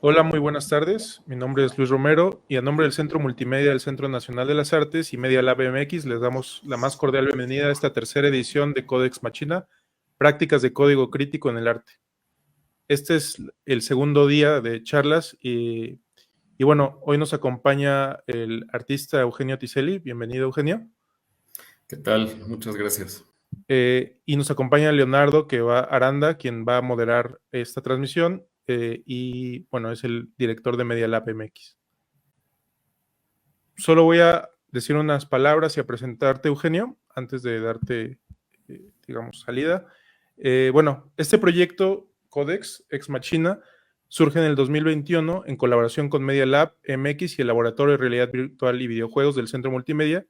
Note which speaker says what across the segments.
Speaker 1: Hola, muy buenas tardes. Mi nombre es Luis Romero y a nombre del Centro Multimedia del Centro Nacional de las Artes y Media Lab MX les damos la más cordial bienvenida a esta tercera edición de Codex Machina, Prácticas de Código Crítico en el Arte. Este es el segundo día de charlas y bueno, hoy nos acompaña el artista Eugenio Tiselli. Bienvenido, Eugenio.
Speaker 2: ¿Qué tal? Muchas gracias.
Speaker 1: Y nos acompaña Leonardo Aranda, quien va a moderar esta transmisión y bueno, es el director de Media Lab MX. Solo voy a decir unas palabras y a presentarte, Eugenio, antes de darte, digamos, salida. Bueno, este proyecto, Codex Ex Machina, surge en el 2021 en colaboración con Media Lab MX y el Laboratorio de Realidad Virtual y Videojuegos del Centro Multimedia,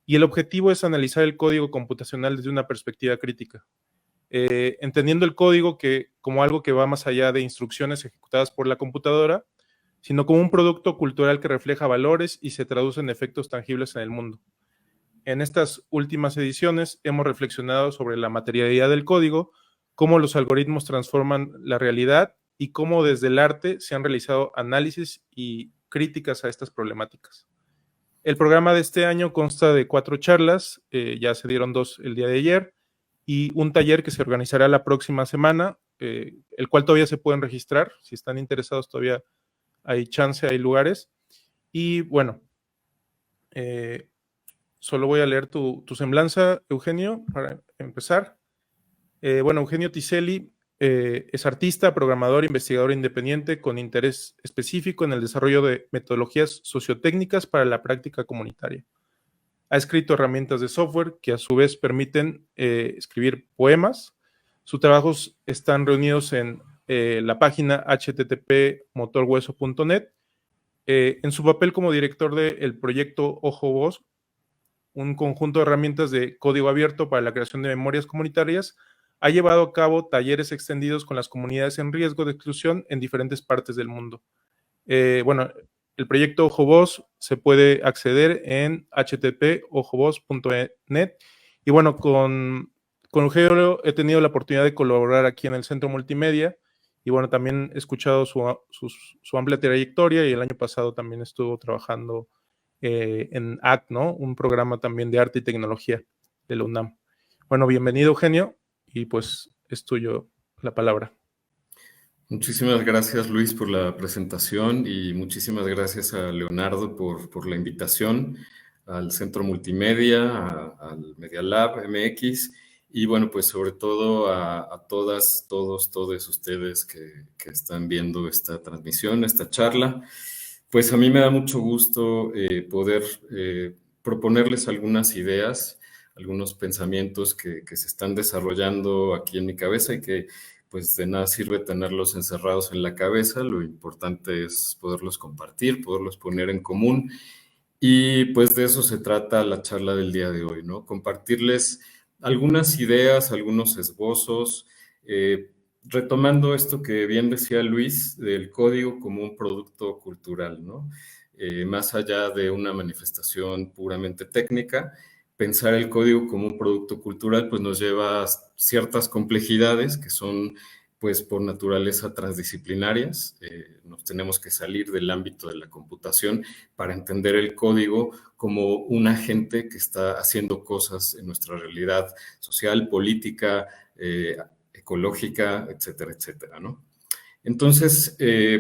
Speaker 1: y el objetivo es analizar el código computacional desde una perspectiva crítica, entendiendo el código como algo que va más allá de instrucciones ejecutadas por la computadora, sino como un producto cultural que refleja valores y se traduce en efectos tangibles en el mundo. En estas últimas ediciones hemos reflexionado sobre la materialidad del código, cómo los algoritmos transforman la realidad y cómo desde el arte se han realizado análisis y críticas a estas problemáticas. El programa de este año consta de 4 charlas, ya se dieron 2 el día de ayer, y un taller que se organizará la próxima semana, el cual todavía se pueden registrar. Si están interesados, todavía hay chance, hay lugares. Y bueno, solo voy a leer tu semblanza, Eugenio, para empezar. Bueno, Eugenio Tiselli es artista, programador, investigador independiente con interés específico en el desarrollo de metodologías sociotécnicas para la práctica comunitaria. Ha escrito herramientas de software que a su vez permiten escribir poemas. Sus trabajos están reunidos en la página http://motorhueso.net. En su papel como director del proyecto Ojo Voz, un conjunto de herramientas de código abierto para la creación de memorias comunitarias, ha llevado a cabo talleres extendidos con las comunidades en riesgo de exclusión en diferentes partes del mundo. Bueno, el proyecto Ojo Voz se puede acceder en http://ojovoz.net. Y bueno, con Eugenio he tenido la oportunidad de colaborar aquí en el Centro Multimedia. Y bueno, también he escuchado su amplia trayectoria y el año pasado también estuvo trabajando en ACT, ¿no? Un programa también de arte y tecnología de la UNAM. Bueno, bienvenido, Eugenio, y pues es tuyo la palabra.
Speaker 2: Muchísimas gracias, Luis, por la presentación y muchísimas gracias a Leonardo por la invitación al Centro Multimedia, al Media Lab MX y bueno, pues sobre todo a todas, todos ustedes que están viendo esta transmisión, esta charla. Pues a mí me da mucho gusto poder proponerles algunas ideas, algunos pensamientos que se están desarrollando aquí en mi cabeza y que pues de nada sirve tenerlos encerrados en la cabeza, lo importante es poderlos compartir, poderlos poner en común y pues de eso se trata la charla del día de hoy, ¿no? Compartirles algunas ideas, algunos esbozos, retomando esto que bien decía Luis, del código como un producto cultural, ¿no? Más allá de una manifestación puramente técnica, pensar el código como un producto cultural pues nos lleva a ciertas complejidades que son pues por naturaleza transdisciplinarias. Nos tenemos que salir del ámbito de la computación para entender el código como un agente que está haciendo cosas en nuestra realidad social, política, ecológica, etcétera, etcétera, ¿no? Entonces,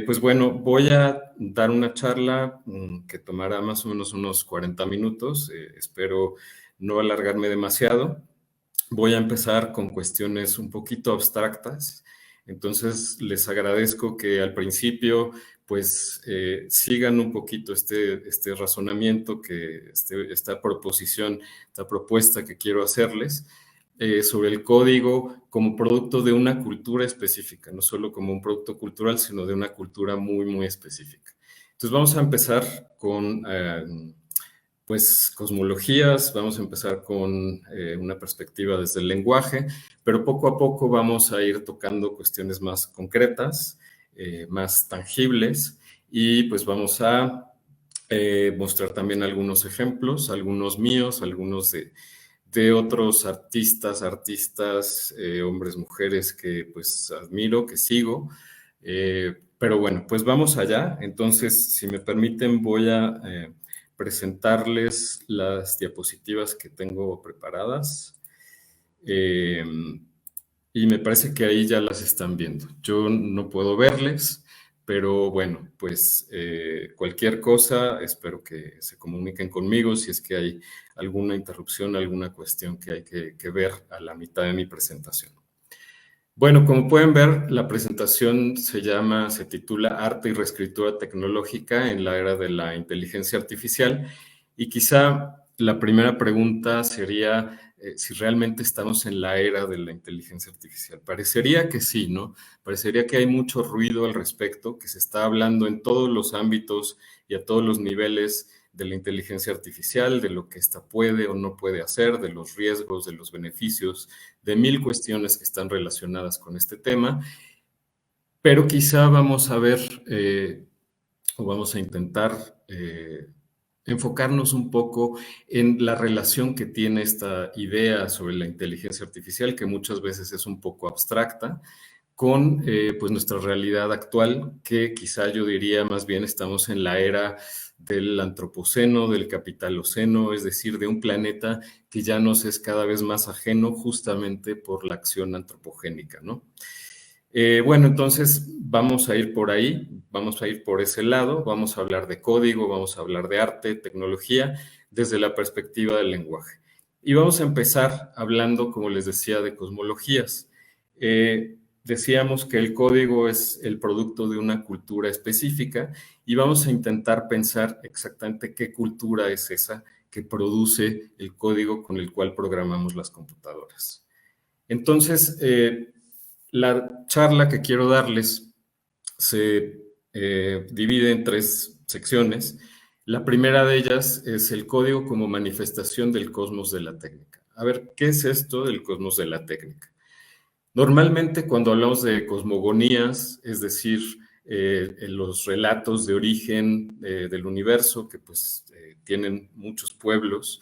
Speaker 2: pues bueno, voy a dar una charla que tomará más o menos unos 40 minutos. Espero no alargarme demasiado. Voy a empezar con cuestiones un poquito abstractas. Entonces, les agradezco que al principio, pues, sigan un poquito este razonamiento, esta proposición, esta propuesta que quiero hacerles sobre el código como producto de una cultura específica, no solo como un producto cultural, sino de una cultura muy, muy específica. Entonces vamos a empezar con, pues, cosmologías, vamos a empezar con una perspectiva desde el lenguaje, pero poco a poco vamos a ir tocando cuestiones más concretas, más tangibles, y pues vamos a mostrar también algunos ejemplos, algunos míos, algunos de otros artistas, hombres, mujeres que pues admiro, que sigo, Pero bueno, pues vamos allá. Entonces, si me permiten, voy a presentarles las diapositivas que tengo preparadas. Y me parece que ahí ya las están viendo. Yo no puedo verles, pero bueno, pues cualquier cosa, espero que se comuniquen conmigo si es que hay alguna interrupción, alguna cuestión que hay que ver a la mitad de mi presentación. Bueno, como pueden ver, la presentación se titula Arte y reescritura tecnológica en la era de la inteligencia artificial, y quizá la primera pregunta sería si realmente estamos en la era de la inteligencia artificial. Parecería que sí, ¿no? Parecería que hay mucho ruido al respecto, que se está hablando en todos los ámbitos y a todos los niveles de la inteligencia artificial, de lo que ésta puede o no puede hacer, de los riesgos, de los beneficios, de mil cuestiones que están relacionadas con este tema, pero quizá vamos a ver o vamos a intentar enfocarnos un poco en la relación que tiene esta idea sobre la inteligencia artificial, que muchas veces es un poco abstracta, con pues nuestra realidad actual, que quizá yo diría más bien estamos en la era del antropoceno, del capitaloceno, es decir, de un planeta que ya nos es cada vez más ajeno justamente por la acción antropogénica, ¿no? Bueno, entonces vamos a ir por ahí, vamos a ir por ese lado, vamos a hablar de código, vamos a hablar de arte, tecnología, desde la perspectiva del lenguaje. Y vamos a empezar hablando, como les decía, de cosmologías. Decíamos que el código es el producto de una cultura específica y vamos a intentar pensar exactamente qué cultura es esa que produce el código con el cual programamos las computadoras. Entonces, la charla que quiero darles se divide en 3 secciones. La primera de ellas es el código como manifestación del cosmos de la técnica. A ver, ¿qué es esto del cosmos de la técnica? Normalmente cuando hablamos de cosmogonías, es decir, en los relatos de origen del universo, que pues tienen muchos pueblos,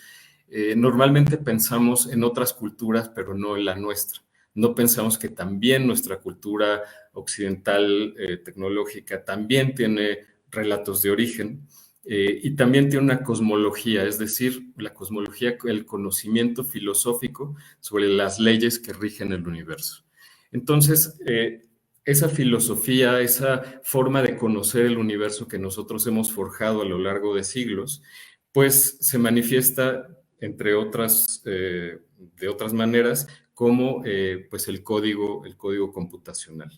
Speaker 2: normalmente pensamos en otras culturas, pero no en la nuestra. No pensamos que también nuestra cultura occidental tecnológica también tiene relatos de origen y también tiene una cosmología, es decir, la cosmología, el conocimiento filosófico sobre las leyes que rigen el universo. Entonces, esa filosofía, esa forma de conocer el universo que nosotros hemos forjado a lo largo de siglos, pues se manifiesta, entre otras, de otras maneras, como pues el código computacional.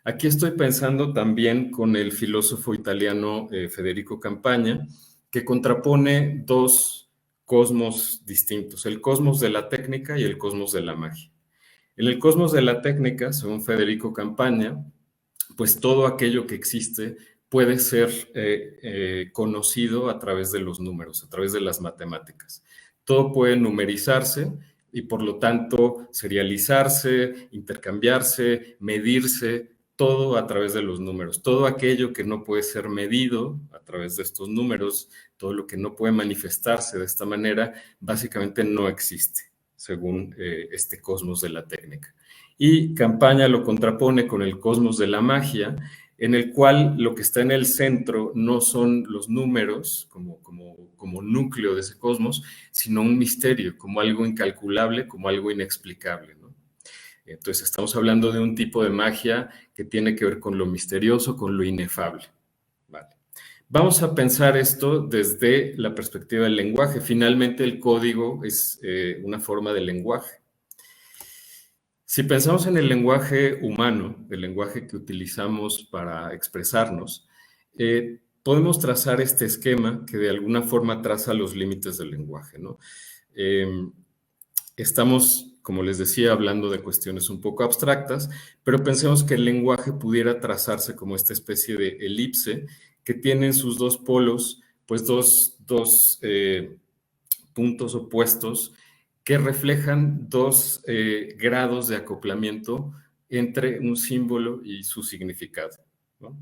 Speaker 2: Aquí estoy pensando también con el filósofo italiano Federico Campagna, que contrapone 2 cosmos distintos, el cosmos de la técnica y el cosmos de la magia. En el cosmos de la técnica, según Federico Campagna, pues todo aquello que existe puede ser conocido a través de los números, a través de las matemáticas. Todo puede numerizarse y por lo tanto serializarse, intercambiarse, medirse, todo a través de los números. Todo aquello que no puede ser medido a través de estos números, todo lo que no puede manifestarse de esta manera, básicamente no existe, según este cosmos de la técnica. Y Campagna lo contrapone con el cosmos de la magia, en el cual lo que está en el centro no son los números como núcleo de ese cosmos, sino un misterio, como algo incalculable, como algo inexplicable, ¿no? Entonces estamos hablando de un tipo de magia que tiene que ver con lo misterioso, con lo inefable. Vale. Vamos a pensar esto desde la perspectiva del lenguaje. Finalmente, el código es una forma de lenguaje. Si pensamos en el lenguaje humano, el lenguaje que utilizamos para expresarnos, podemos trazar este esquema que de alguna forma traza los límites del lenguaje, ¿no? Estamos, como les decía, hablando de cuestiones un poco abstractas, pero pensemos que el lenguaje pudiera trazarse como esta especie de elipse que tiene en sus 2 polos, pues dos puntos opuestos que reflejan 2 grados de acoplamiento entre un símbolo y su significado, ¿no?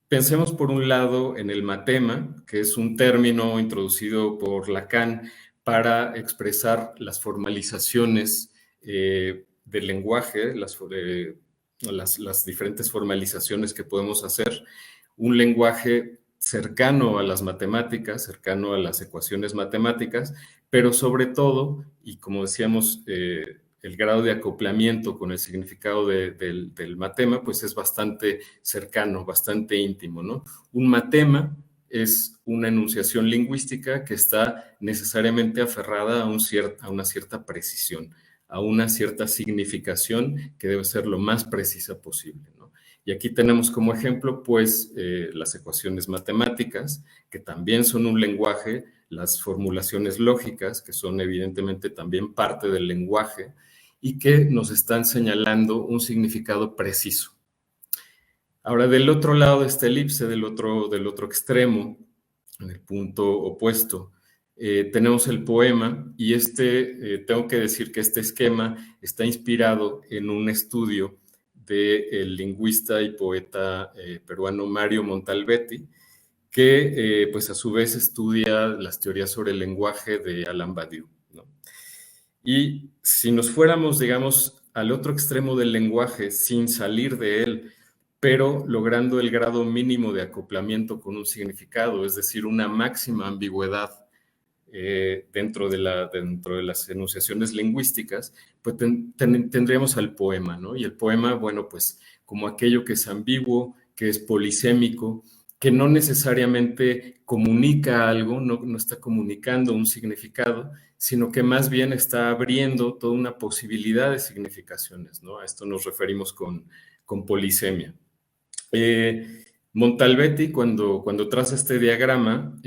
Speaker 2: Pensemos por un lado en el matema, que es un término introducido por Lacan para expresar las formalizaciones del lenguaje, las diferentes formalizaciones que podemos hacer, un lenguaje cercano a las matemáticas, cercano a las ecuaciones matemáticas, pero sobre todo, y como decíamos, el grado de acoplamiento con el significado del matema, pues es bastante cercano, bastante íntimo, ¿no? Un matema es una enunciación lingüística que está necesariamente aferrada a una cierta precisión, a una cierta significación que debe ser lo más precisa posible, ¿no? Y aquí tenemos como ejemplo, pues, las ecuaciones matemáticas, que también son un lenguaje, las formulaciones lógicas, que son evidentemente también parte del lenguaje, y que nos están señalando un significado preciso. Ahora, del otro lado de esta elipse, del otro extremo, en el punto opuesto, tenemos el poema y tengo que decir que este esquema está inspirado en un estudio del lingüista y poeta peruano Mario Montalbetti, que pues a su vez estudia las teorías sobre el lenguaje de Alain Badiou, ¿no? Y si nos fuéramos, digamos, al otro extremo del lenguaje sin salir de él, pero logrando el grado mínimo de acoplamiento con un significado, es decir, una máxima ambigüedad dentro de las enunciaciones lingüísticas, pues tendríamos al poema, ¿no? Y el poema, bueno, pues como aquello que es ambiguo, que es polisémico, que no necesariamente comunica algo, no está comunicando un significado, sino que más bien está abriendo toda una posibilidad de significaciones, ¿no? A esto nos referimos con polisemia. Montalbetti, cuando traza este diagrama,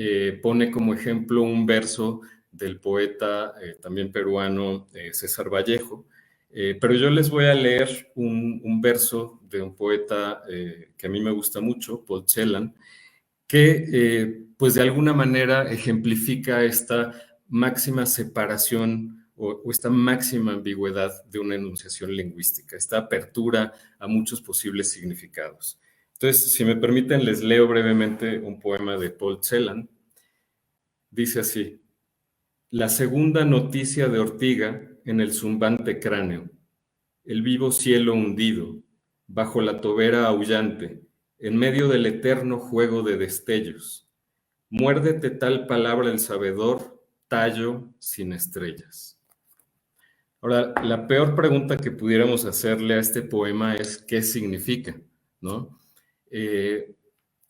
Speaker 2: pone como ejemplo un verso del poeta también peruano César Vallejo, pero yo les voy a leer un verso de un poeta que a mí me gusta mucho, Paul Celan, que pues de alguna manera ejemplifica esta máxima separación o esta máxima ambigüedad de una enunciación lingüística, esta apertura a muchos posibles significados. Entonces, si me permiten, les leo brevemente un poema de Paul Celan. Dice así: la segunda noticia de Ortiga en el zumbante cráneo, el vivo cielo hundido, bajo la tobera aullante, en medio del eterno juego de destellos. Muérdete tal palabra el sabedor, tallo sin estrellas. Ahora, la peor pregunta que pudiéramos hacerle a este poema es ¿qué significa? ¿No?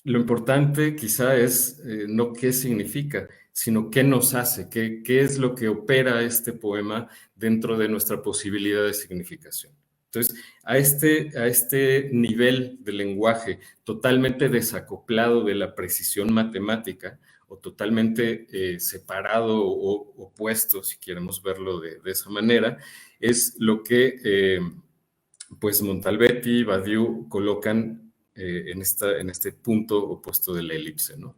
Speaker 2: Lo importante quizá es no qué significa, sino qué nos hace, qué es lo que opera este poema dentro de nuestra posibilidad de significación. Entonces, a este nivel de lenguaje totalmente desacoplado de la precisión matemática o totalmente separado o opuesto, si queremos verlo de esa manera, es lo que pues Montalbetti y Badiou colocan en este punto opuesto de la elipse, ¿no?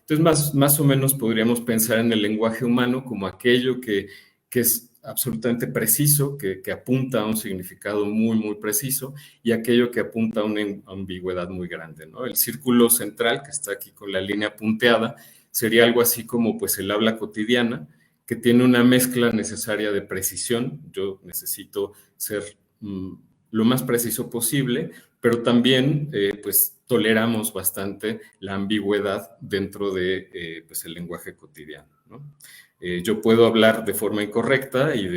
Speaker 2: Entonces, más o menos podríamos pensar en el lenguaje humano como aquello que es absolutamente preciso, que apunta a un significado muy, muy preciso, y aquello que apunta a una ambigüedad muy grande, ¿no? El círculo central, que está aquí con la línea punteada, sería algo así como pues el habla cotidiana, que tiene una mezcla necesaria de precisión. Yo necesito ser lo más preciso posible, pero también pues toleramos bastante la ambigüedad dentro de pues el lenguaje cotidiano, ¿no? Yo puedo hablar de forma incorrecta y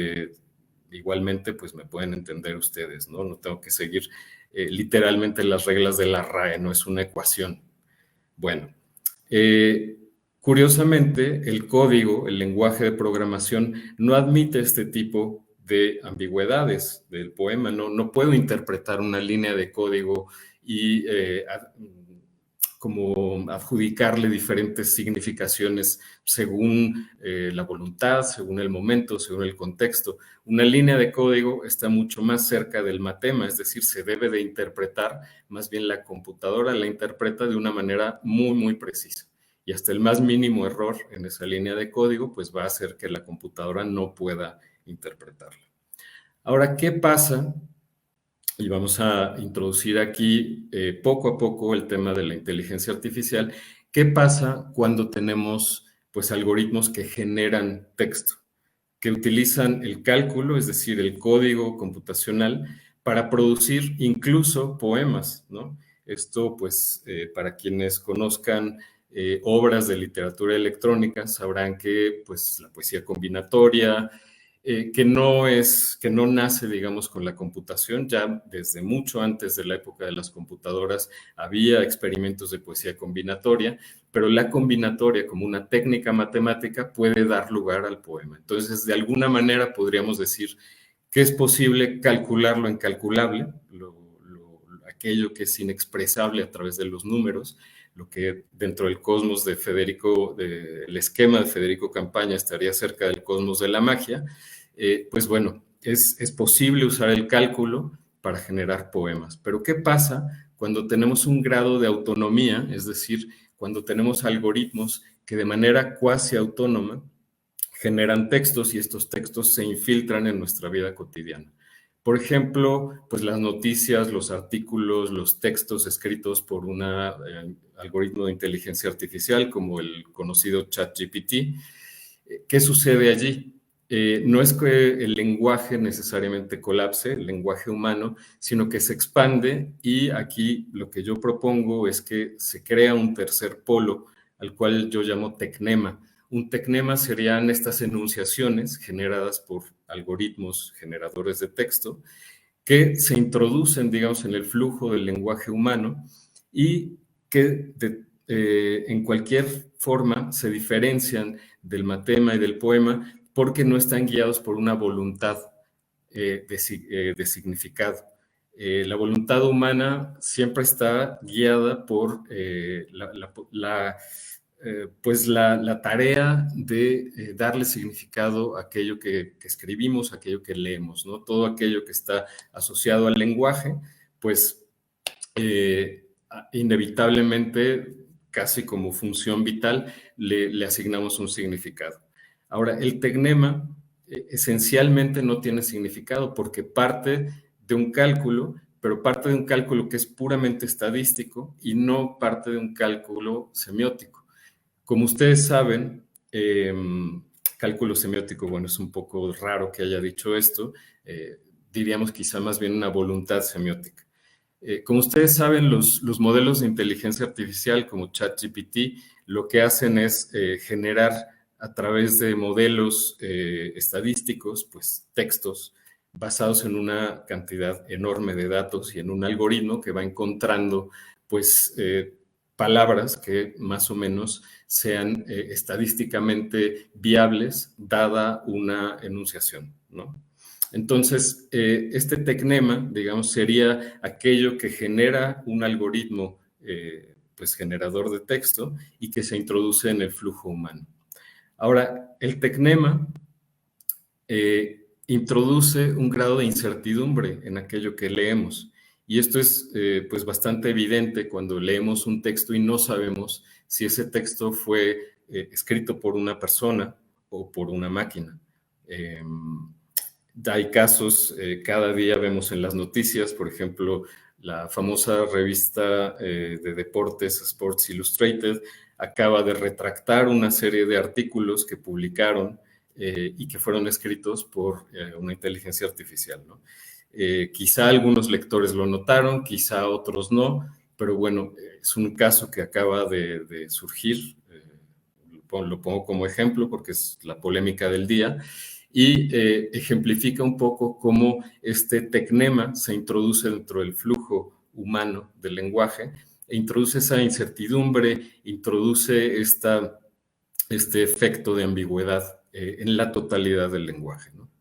Speaker 2: igualmente pues me pueden entender ustedes, ¿no? No tengo que seguir literalmente las reglas de la RAE, no es una ecuación. Bueno, curiosamente el código, el lenguaje de programación no admite este tipo de ambigüedades del poema. No puedo interpretar una línea de código y como adjudicarle diferentes significaciones según la voluntad, según el momento, según el contexto. Una línea de código está mucho más cerca del matema, es decir, se debe de interpretar, más bien la computadora la interpreta de una manera muy, muy precisa. Y hasta el más mínimo error en esa línea de código, pues va a hacer que la computadora no pueda interpretarla. Ahora, ¿qué pasa? Y vamos a introducir aquí poco a poco el tema de la inteligencia artificial. ¿Qué pasa cuando tenemos pues algoritmos que generan texto, que utilizan el cálculo, es decir, el código computacional, para producir incluso poemas, ¿no? Esto, pues, para quienes conozcan obras de literatura electrónica, sabrán que, pues, la poesía combinatoria, que no nace, digamos, con la computación, ya desde mucho antes de la época de las computadoras había experimentos de poesía combinatoria, pero la combinatoria como una técnica matemática puede dar lugar al poema. Entonces, de alguna manera podríamos decir que es posible calcular lo incalculable, aquello que es inexpresable a través de los números, lo que dentro del cosmos de el esquema de Federico Campaña estaría cerca del cosmos de la magia. Pues bueno, es posible usar el cálculo para generar poemas. Pero ¿qué pasa cuando tenemos un grado de autonomía? Es decir, cuando tenemos algoritmos que de manera cuasi autónoma generan textos y estos textos se infiltran en nuestra vida cotidiana. Por ejemplo, pues las noticias, los artículos, los textos escritos por un algoritmo de inteligencia artificial como el conocido ChatGPT. ¿Qué sucede allí? No es que el lenguaje necesariamente colapse, el lenguaje humano, sino que se expande, y aquí lo que yo propongo es que se crea un tercer polo, al cual yo llamo tecnema. Un tecnema serían estas enunciaciones generadas por algoritmos generadores de texto que se introducen, digamos, en el flujo del lenguaje humano y que en cualquier forma se diferencian del matema y del poema porque no están guiados por una voluntad de significado. La voluntad humana siempre está guiada por pues la tarea de darle significado a aquello que escribimos, a aquello que leemos, ¿no? Todo aquello que está asociado al lenguaje, pues inevitablemente, casi como función vital, le asignamos un significado. Ahora, el tecnema esencialmente no tiene significado porque parte de un cálculo, pero parte de un cálculo que es puramente estadístico y no parte de un cálculo semiótico. Como ustedes saben, cálculo semiótico, bueno, es un poco raro que haya dicho esto, diríamos quizá más bien una voluntad semiótica. Como ustedes saben, los modelos de inteligencia artificial como ChatGPT lo que hacen es generar a través de modelos estadísticos, pues textos basados en una cantidad enorme de datos y en un algoritmo que va encontrando pues palabras que más o menos sean estadísticamente viables dada una enunciación, ¿no? Entonces, este tecnema, digamos, sería aquello que genera un algoritmo, pues generador de texto y que se introduce en el flujo humano. Ahora, el tecnema introduce un grado de incertidumbre en aquello que leemos. Y esto es pues bastante evidente cuando leemos un texto y no sabemos si ese texto fue escrito por una persona o por una máquina. Hay casos, cada día vemos en las noticias, por ejemplo, la famosa revista de deportes Sports Illustrated acaba de retractar una serie de artículos que publicaron y que fueron escritos por una inteligencia artificial, ¿no? Quizá algunos lectores lo notaron, quizá otros no, pero bueno, es un caso que acaba de surgir, lo pongo como ejemplo porque es la polémica del día, y ejemplifica un poco cómo este tecnema se introduce dentro del flujo humano del lenguaje, e introduce esa incertidumbre, introduce este efecto de ambigüedad en la totalidad del lenguaje, ¿no?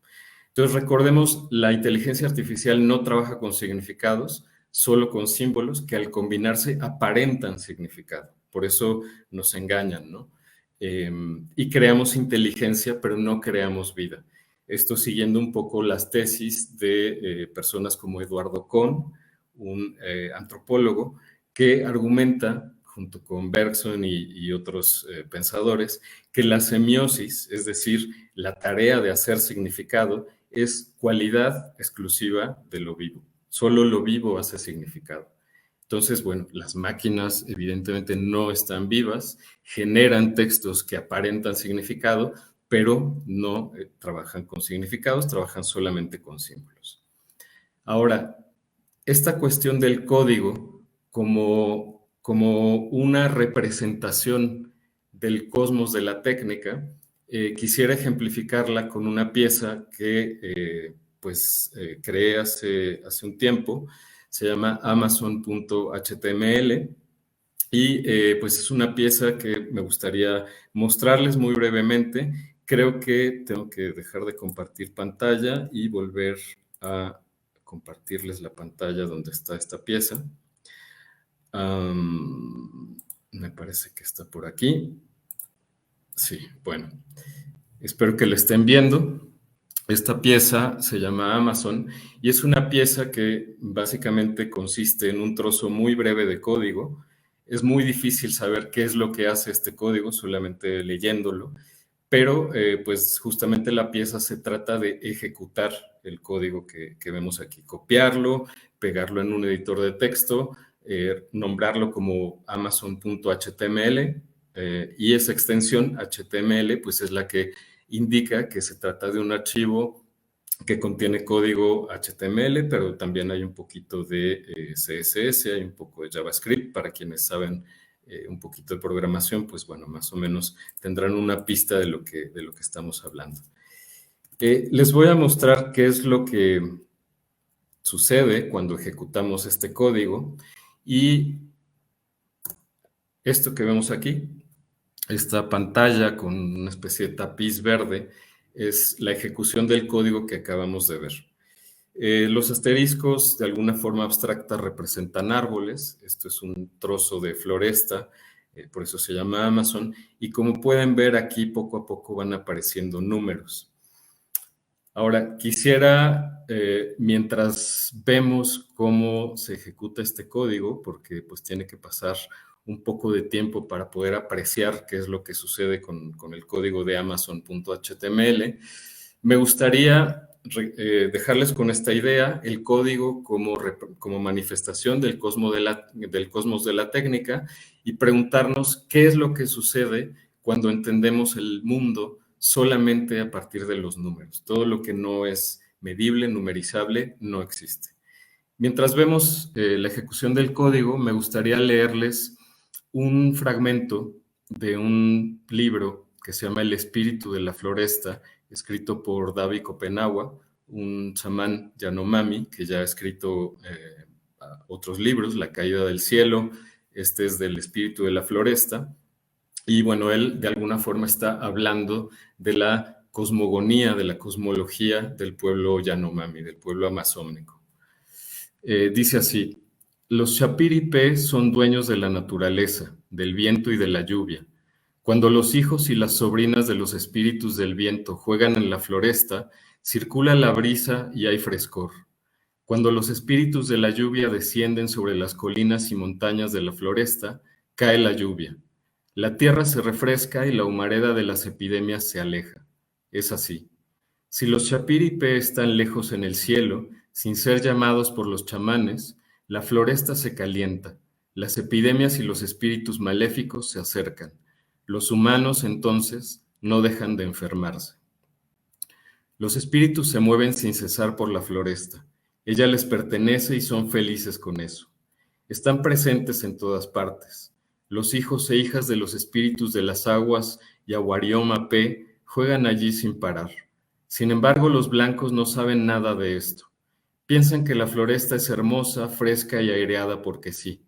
Speaker 2: Entonces, recordemos, la inteligencia artificial no trabaja con significados, solo con símbolos que al combinarse aparentan significado. Por eso nos engañan, ¿no? Y creamos inteligencia, pero no creamos vida. Esto siguiendo un poco las tesis de personas como Eduardo Kohn, un antropólogo, que argumenta, junto con Bergson y otros pensadores, que la semiosis, es decir, la tarea de hacer significado, es cualidad exclusiva de lo vivo. Solo lo vivo hace significado. Entonces, bueno, las máquinas evidentemente no están vivas, generan textos que aparentan significado, pero no trabajan con significados, trabajan solamente con símbolos. Ahora, esta cuestión del código como una representación del cosmos de la técnica, quisiera ejemplificarla con una pieza que creé hace un tiempo. Se llama Amazon.html y pues es una pieza que me gustaría mostrarles muy brevemente. Creo que tengo que dejar de compartir pantalla y volver a compartirles la pantalla donde está esta pieza. Me parece que está por aquí. Sí, bueno. Espero que la estén viendo. Esta pieza se llama Amazon y es una pieza que básicamente consiste en un trozo muy breve de código. Es muy difícil saber qué es lo que hace este código solamente leyéndolo, pero pues justamente la pieza se trata de ejecutar el código que vemos aquí, copiarlo, pegarlo en un editor de texto, nombrarlo como amazon.html y esa extensión HTML pues es la que indica que se trata de un archivo que contiene código HTML, pero también hay un poquito de CSS, hay un poco de JavaScript. Para quienes saben un poquito de programación, pues bueno, más o menos tendrán una pista de lo que estamos hablando. Les voy a mostrar qué es lo que sucede cuando ejecutamos este código y esto que vemos aquí, esta pantalla con una especie de tapiz verde, es la ejecución del código que acabamos de ver. Los asteriscos de alguna forma abstracta representan árboles. Esto es un trozo de floresta, por eso se llama Amazon. Y como pueden ver aquí, poco a poco van apareciendo números. Ahora, quisiera, mientras vemos cómo se ejecuta este código, porque pues tiene que pasar un poco de tiempo para poder apreciar qué es lo que sucede con el código de Amazon.html, me gustaría dejarles con esta idea, el código como manifestación del cosmos de la técnica y preguntarnos qué es lo que sucede cuando entendemos el mundo solamente a partir de los números. Todo lo que no es medible, numerizable, no existe. Mientras vemos la ejecución del código, me gustaría leerles un fragmento de un libro que se llama El espíritu de la floresta, escrito por David Kopenawa, un chamán Yanomami que ya ha escrito otros libros, La caída del cielo, este es del espíritu de la floresta. Y bueno, él de alguna forma está hablando de la cosmogonía, de la cosmología del pueblo Yanomami, del pueblo amazónico. Dice así: los Chapiripé son dueños de la naturaleza, del viento y de la lluvia. Cuando los hijos y las sobrinas de los espíritus del viento juegan en la floresta, circula la brisa y hay frescor. Cuando los espíritus de la lluvia descienden sobre las colinas y montañas de la floresta, cae la lluvia. La tierra se refresca y la humareda de las epidemias se aleja. Es así. Si los Chapiripé están lejos en el cielo, sin ser llamados por los chamanes, la floresta se calienta, las epidemias y los espíritus maléficos se acercan. Los humanos, entonces, no dejan de enfermarse. Los espíritus se mueven sin cesar por la floresta. Ella les pertenece y son felices con eso. Están presentes en todas partes. Los hijos e hijas de los espíritus de las aguas y Aguarioma P juegan allí sin parar. Sin embargo, los blancos no saben nada de esto. Piensan que la floresta es hermosa, fresca y aireada porque sí.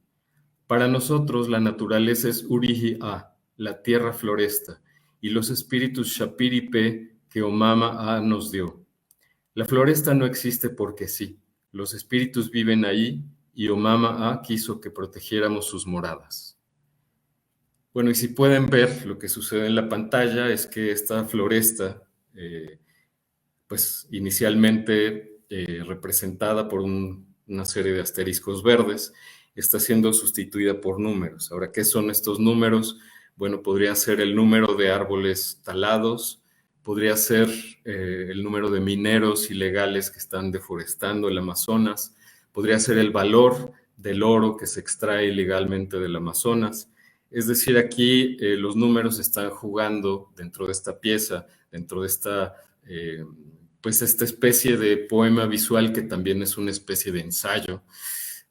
Speaker 2: Para nosotros la naturaleza es Urihi-A, la tierra floresta, y los espíritus Chapiripé que Omama-A nos dio. La floresta no existe porque sí. Los espíritus viven ahí y Omama-A quiso que protegiéramos sus moradas. Bueno, y si pueden ver lo que sucede en la pantalla es que esta floresta, pues inicialmente representada por una serie de asteriscos verdes, está siendo sustituida por números. Ahora, ¿qué son estos números? Bueno, podría ser el número de árboles talados, podría ser el número de mineros ilegales que están deforestando el Amazonas, podría ser el valor del oro que se extrae ilegalmente del Amazonas. Es decir, aquí los números están jugando dentro de esta pieza, dentro de esta pues esta especie de poema visual que también es una especie de ensayo,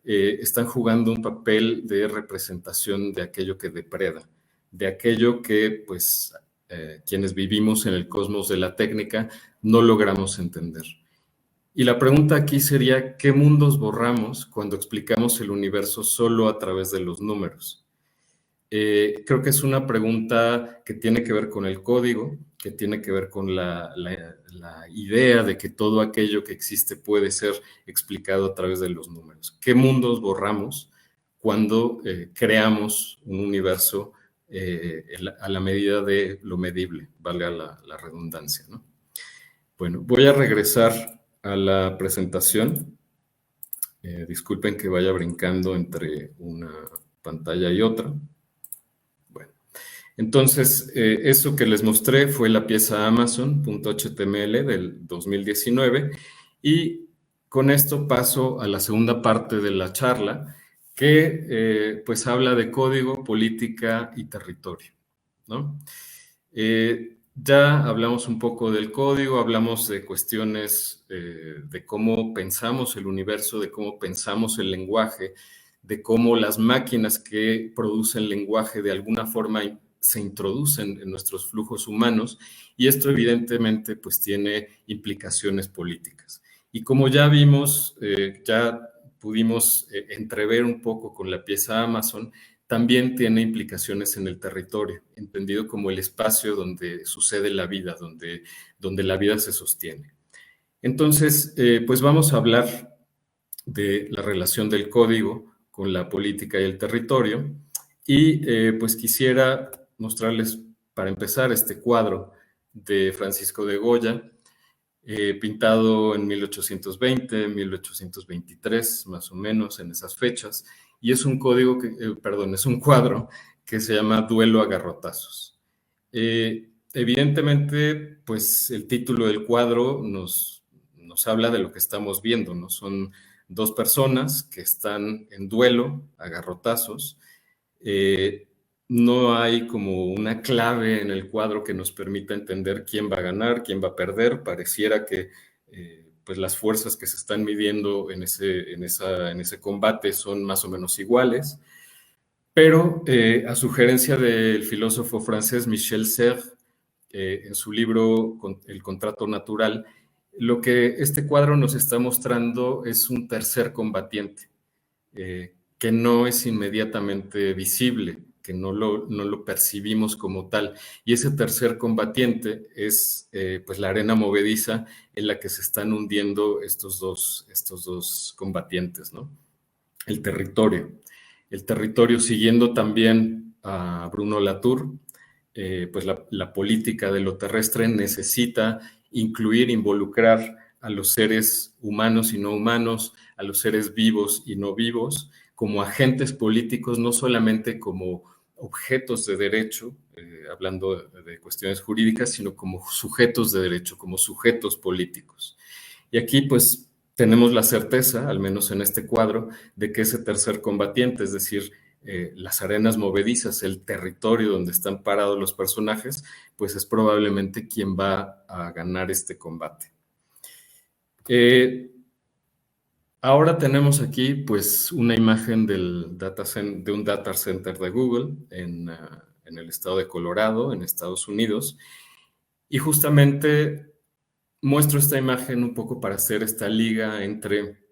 Speaker 2: están jugando un papel de representación de aquello que depreda, de aquello que pues quienes vivimos en el cosmos de la técnica no logramos entender. Y la pregunta aquí sería, ¿qué mundos borramos cuando explicamos el universo solo a través de los números? Creo que es una pregunta que tiene que ver con el código, que tiene que ver con la idea de que todo aquello que existe puede ser explicado a través de los números. ¿Qué mundos borramos cuando creamos un universo a la medida de lo medible, valga la redundancia, ¿no? Bueno, voy a regresar a la presentación. Disculpen que vaya brincando entre una pantalla y otra. Bueno, entonces, eso que les mostré fue la pieza Amazon.html del 2019 y con esto paso a la segunda parte de la charla que pues habla de código, política y territorio, ¿no? Ya hablamos un poco del código, hablamos de cuestiones de cómo pensamos el universo, de cómo pensamos el lenguaje, de cómo las máquinas que producen lenguaje de alguna forma se introducen en nuestros flujos humanos y esto evidentemente pues tiene implicaciones políticas. Y como ya vimos, ya pudimos entrever un poco con la pieza Amazon, también tiene implicaciones en el territorio, entendido como el espacio donde sucede la vida, donde la vida se sostiene. Entonces, pues vamos a hablar de la relación del código con la política y el territorio. Y pues quisiera mostrarles, para empezar, este cuadro de Francisco de Goya, pintado en 1820, 1823, más o menos, en esas fechas. Y es un código es un cuadro que se llama Duelo a garrotazos. Evidentemente, pues el título del cuadro nos habla de lo que estamos viendo, ¿no? Son dos personas que están en duelo a garrotazos. No hay como una clave en el cuadro que nos permita entender quién va a ganar, quién va a perder. Pareciera que pues las fuerzas que se están midiendo en ese combate son más o menos iguales. Pero a sugerencia del filósofo francés Michel Serres, en su libro El contrato natural, lo que este cuadro nos está mostrando es un tercer combatiente, que no es inmediatamente visible, que no lo percibimos como tal. Y ese tercer combatiente es pues la arena movediza en la que se están hundiendo estos dos combatientes, ¿no? El territorio. El territorio, siguiendo también a Bruno Latour, pues la política de lo terrestre necesita incluir, involucrar a los seres humanos y no humanos, a los seres vivos y no vivos, como agentes políticos, no solamente como objetos de derecho, hablando de cuestiones jurídicas, sino como sujetos de derecho, como sujetos políticos. Y aquí pues tenemos la certeza, al menos en este cuadro, de que ese tercer combatiente, es decir, las arenas movedizas, el territorio donde están parados los personajes, pues es probablemente quien va a ganar este combate. Ahora tenemos aquí pues una imagen de un data center de Google en el estado de Colorado, en Estados Unidos, y justamente muestro esta imagen un poco para hacer esta liga entre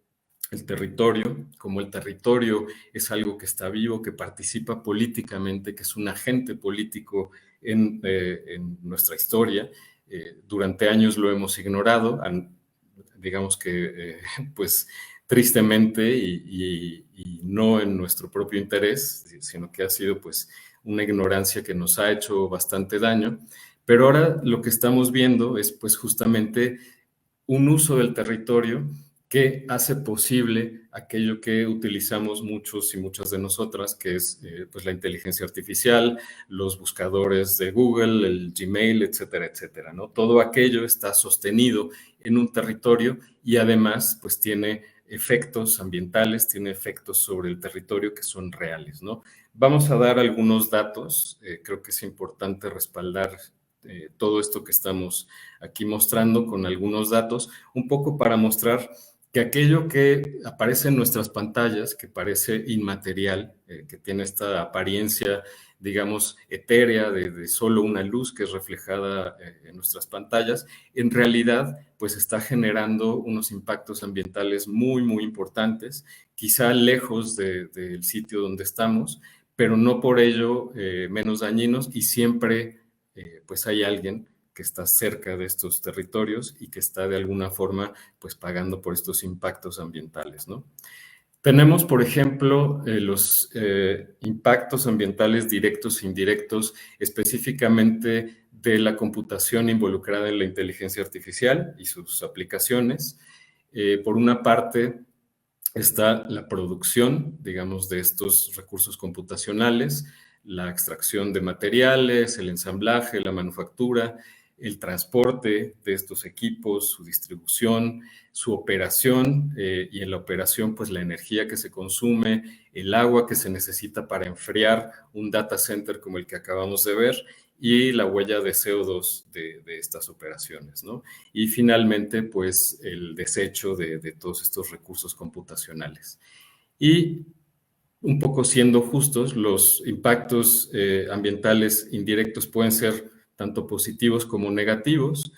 Speaker 2: el territorio, como el territorio es algo que está vivo, que participa políticamente, que es un agente político en nuestra historia. Durante años lo hemos ignorado, digamos que pues tristemente y no en nuestro propio interés, sino que ha sido pues una ignorancia que nos ha hecho bastante daño. Pero ahora lo que estamos viendo es pues justamente un uso del territorio que hace posible aquello que utilizamos muchos y muchas de nosotras, que es pues la inteligencia artificial, los buscadores de Google, el Gmail, etcétera, etcétera, ¿no? Todo aquello está sostenido en un territorio y además pues tiene efectos ambientales, tiene efectos sobre el territorio que son reales, ¿no? Vamos a dar algunos datos, creo que es importante respaldar todo esto que estamos aquí mostrando con algunos datos, un poco para mostrar que aquello que aparece en nuestras pantallas, que parece inmaterial, que tiene esta apariencia, digamos, etérea de solo una luz que es reflejada en nuestras pantallas, en realidad pues está generando unos impactos ambientales muy, muy importantes, quizá lejos del sitio donde estamos, pero no por ello menos dañinos, y siempre pues hay alguien que está cerca de estos territorios y que está de alguna forma pues pagando por estos impactos ambientales, ¿no? Tenemos, por ejemplo, los impactos ambientales directos e indirectos, específicamente de la computación involucrada en la inteligencia artificial y sus aplicaciones. Por una parte, está la producción, digamos, de estos recursos computacionales, la extracción de materiales, el ensamblaje, la manufactura, el transporte de estos equipos, su distribución, su operación, y en la operación, pues la energía que se consume, el agua que se necesita para enfriar un data center como el que acabamos de ver, y la huella de CO2 de estas operaciones, ¿no? Y finalmente, pues el desecho de todos estos recursos computacionales. Y un poco siendo justos, los impactos ambientales indirectos pueden ser tanto positivos como negativos.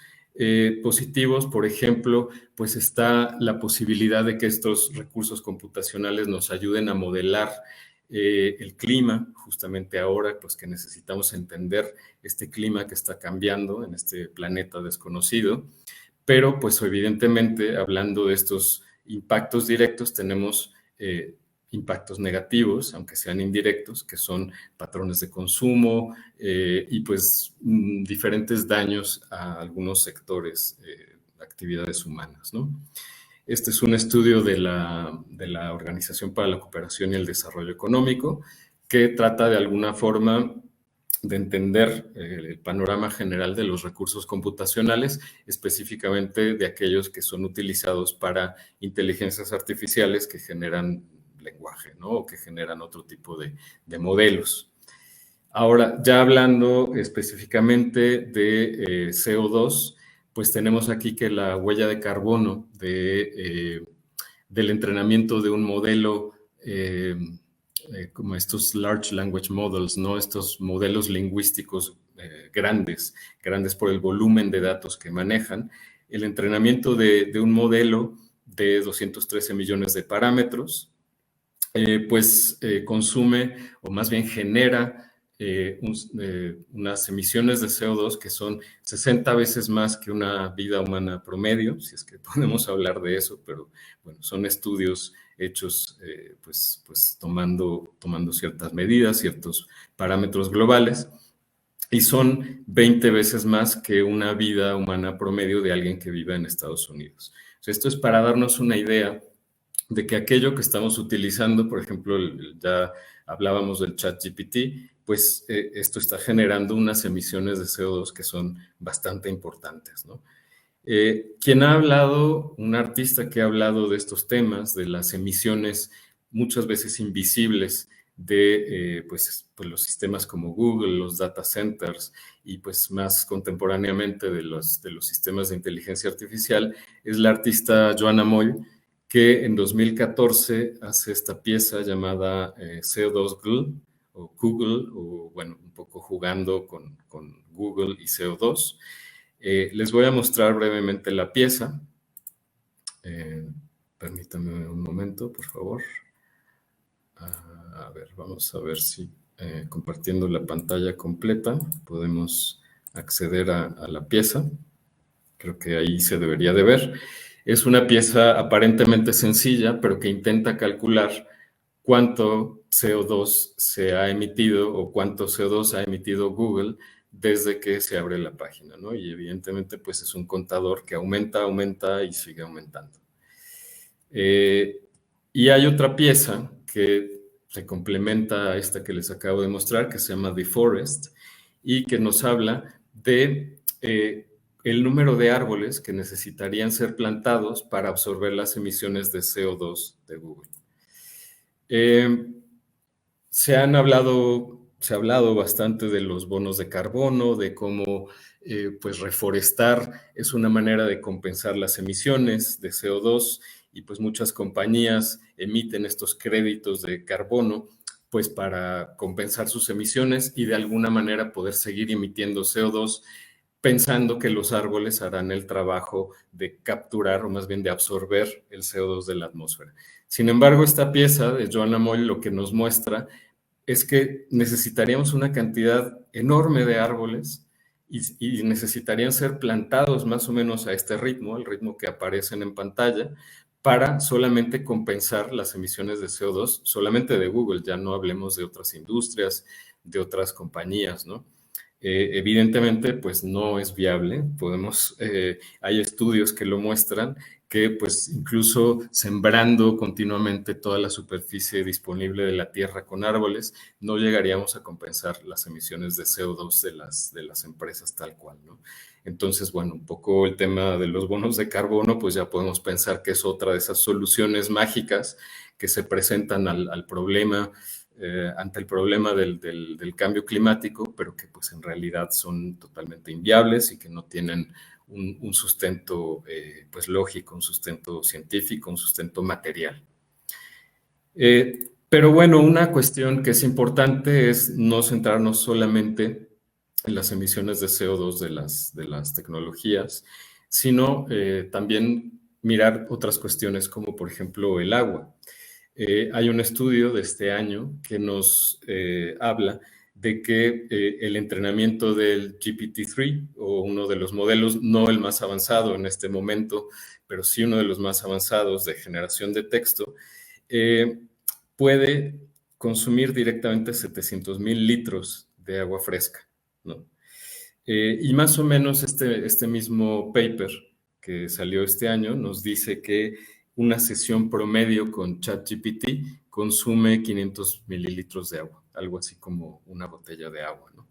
Speaker 2: Positivos, por ejemplo, pues está la posibilidad de que estos recursos computacionales nos ayuden a modelar el clima, justamente ahora, pues que necesitamos entender este clima que está cambiando en este planeta desconocido. Pero, pues evidentemente, hablando de estos impactos directos, tenemos impactos negativos, aunque sean indirectos, que son patrones de consumo y pues diferentes daños a algunos sectores, actividades humanas, ¿no? Este es un estudio de la Organización para la Cooperación y el Desarrollo Económico, que trata de alguna forma de entender el panorama general de los recursos computacionales, específicamente de aquellos que son utilizados para inteligencias artificiales que generan lenguaje, ¿no? O que generan otro tipo de modelos. Ahora, ya hablando específicamente de CO2, pues tenemos aquí que la huella de carbono del entrenamiento de un modelo como estos large language models, ¿no? Estos modelos lingüísticos grandes por el volumen de datos que manejan. El entrenamiento de un modelo de 213 millones de parámetros, consume, o más bien genera, unas emisiones de CO2 que son 60 veces más que una vida humana promedio, si es que podemos hablar de eso, pero bueno, son estudios hechos tomando ciertas medidas, ciertos parámetros globales, y son 20 veces más que una vida humana promedio de alguien que vive en Estados Unidos. O sea, esto es para darnos una idea de que aquello que estamos utilizando, por ejemplo, ya hablábamos del ChatGPT, pues esto está generando unas emisiones de CO2 que son bastante importantes, ¿no? Quien ha hablado, un artista que ha hablado de estos temas, de las emisiones muchas veces invisibles de los sistemas como Google, los data centers y pues más contemporáneamente de los sistemas de inteligencia artificial, es la artista Joanna Moll, que en 2014 hace esta pieza llamada CO2 Glue, o Google, o bueno, un poco jugando con Google y CO2. Les voy a mostrar brevemente la pieza. Permítanme un momento, por favor. A ver, vamos a ver si compartiendo la pantalla completa podemos acceder a la pieza. Creo que ahí se debería de ver. Es una pieza aparentemente sencilla, pero que intenta calcular cuánto CO2 se ha emitido o cuánto CO2 ha emitido Google desde que se abre la página, ¿no? Y evidentemente, pues es un contador que aumenta y sigue aumentando. Y hay otra pieza que se complementa a esta que les acabo de mostrar, que se llama The Forest, y que nos habla de el número de árboles que necesitarían ser plantados para absorber las emisiones de CO2 de Google. Se han hablado Se ha hablado bastante de los bonos de carbono, de cómo pues reforestar es una manera de compensar las emisiones de CO2 y pues muchas compañías emiten estos créditos de carbono pues para compensar sus emisiones y de alguna manera poder seguir emitiendo CO2 pensando que los árboles harán el trabajo de capturar o más bien de absorber el CO2 de la atmósfera. Sin embargo, esta pieza de Joanna Moll lo que nos muestra es que necesitaríamos una cantidad enorme de árboles y necesitarían ser plantados más o menos a este ritmo, al ritmo que aparecen en pantalla, para solamente compensar las emisiones de CO2, solamente de Google, ya no hablemos de otras industrias, de otras compañías, ¿no? Evidentemente, pues no es viable. Hay estudios que lo muestran, que pues incluso sembrando continuamente toda la superficie disponible de la Tierra con árboles, no llegaríamos a compensar las emisiones de CO2 de las empresas tal cual, ¿no? Entonces, bueno, un poco el tema de los bonos de carbono, pues ya podemos pensar que es otra de esas soluciones mágicas que se presentan al problema, ante el problema del cambio climático, pero que pues en realidad son totalmente inviables y que no tienen un sustento pues lógico, un sustento científico, un sustento material. Pero bueno, una cuestión que es importante es no centrarnos solamente en las emisiones de CO2 de las tecnologías, sino también mirar otras cuestiones como por ejemplo el agua. Hay un estudio de este año que nos habla de que el entrenamiento del GPT-3 o uno de los modelos, no el más avanzado en este momento, pero sí uno de los más avanzados de generación de texto, puede consumir directamente 700,000 litros de agua fresca, ¿no? Y más o menos este mismo paper que salió este año nos dice que una sesión promedio con ChatGPT consume 500 mililitros de agua, algo así como una botella de agua, ¿no?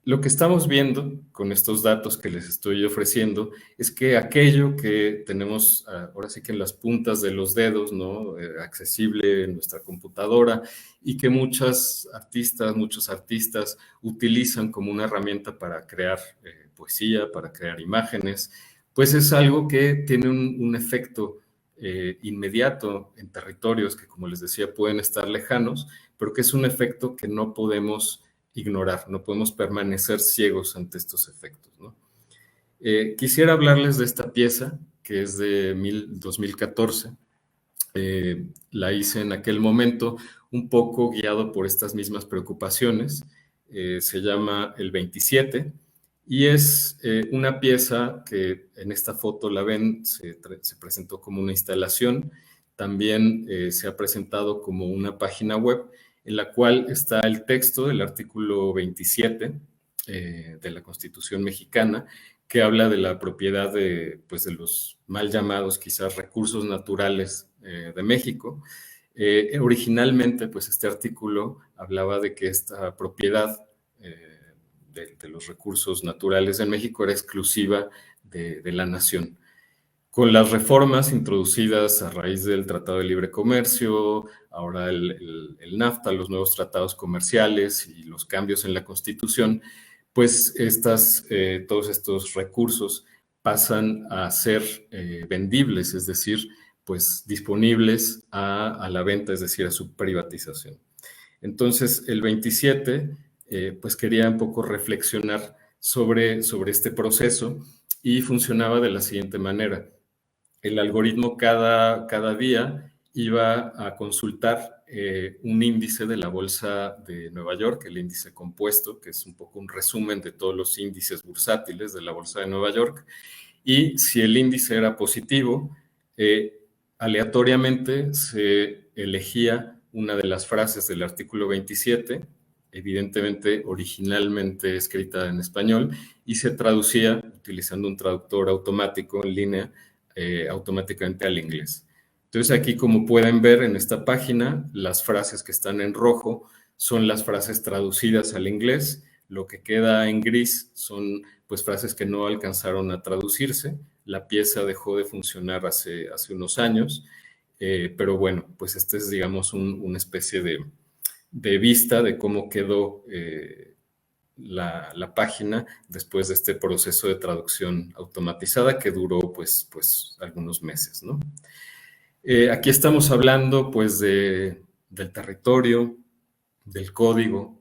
Speaker 2: Lo que estamos viendo con estos datos que les estoy ofreciendo es que aquello que tenemos ahora sí que en las puntas de los dedos, ¿no? Accesible en nuestra computadora y que muchos artistas utilizan como una herramienta para crear poesía, para crear imágenes, pues es algo que tiene un efecto inmediato en territorios que, como les decía, pueden estar lejanos, pero que es un efecto que no podemos ignorar, no podemos permanecer ciegos ante estos efectos, ¿no? Quisiera hablarles de esta pieza que es de 2014. La hice en aquel momento un poco guiado por estas mismas preocupaciones. Se llama El 27 y es una pieza que en esta foto la ven, se presentó como una instalación, también se ha presentado como una página web en la cual está el texto del artículo 27 de la Constitución mexicana, que habla de la propiedad pues, de los mal llamados quizás recursos naturales de México. Originalmente, pues este artículo hablaba de que esta propiedad de los recursos naturales en México era exclusiva de la nación. Con las reformas introducidas a raíz del Tratado de Libre Comercio, ahora el NAFTA, los nuevos tratados comerciales y los cambios en la Constitución, pues todos estos recursos pasan a ser vendibles, es decir, pues disponibles a la venta, es decir, a su privatización. Entonces, el 27, pues quería un poco reflexionar sobre este proceso y funcionaba de la siguiente manera. El algoritmo cada día iba a consultar un índice de la Bolsa de Nueva York, el índice compuesto, que es un poco un resumen de todos los índices bursátiles de la Bolsa de Nueva York, y si el índice era positivo, aleatoriamente se elegía una de las frases del artículo 27, evidentemente originalmente escrita en español, y se traducía utilizando un traductor automático en línea automáticamente al inglés. Entonces aquí, como pueden ver en esta página, las frases que están en rojo son las frases traducidas al inglés. Lo que queda en gris son pues frases que no alcanzaron a traducirse. La pieza dejó de funcionar hace unos años, pero bueno, pues este es digamos una especie de vista de cómo quedó la página después de este proceso de traducción automatizada que duró pues algunos meses, ¿no? Aquí estamos hablando pues del territorio, del código,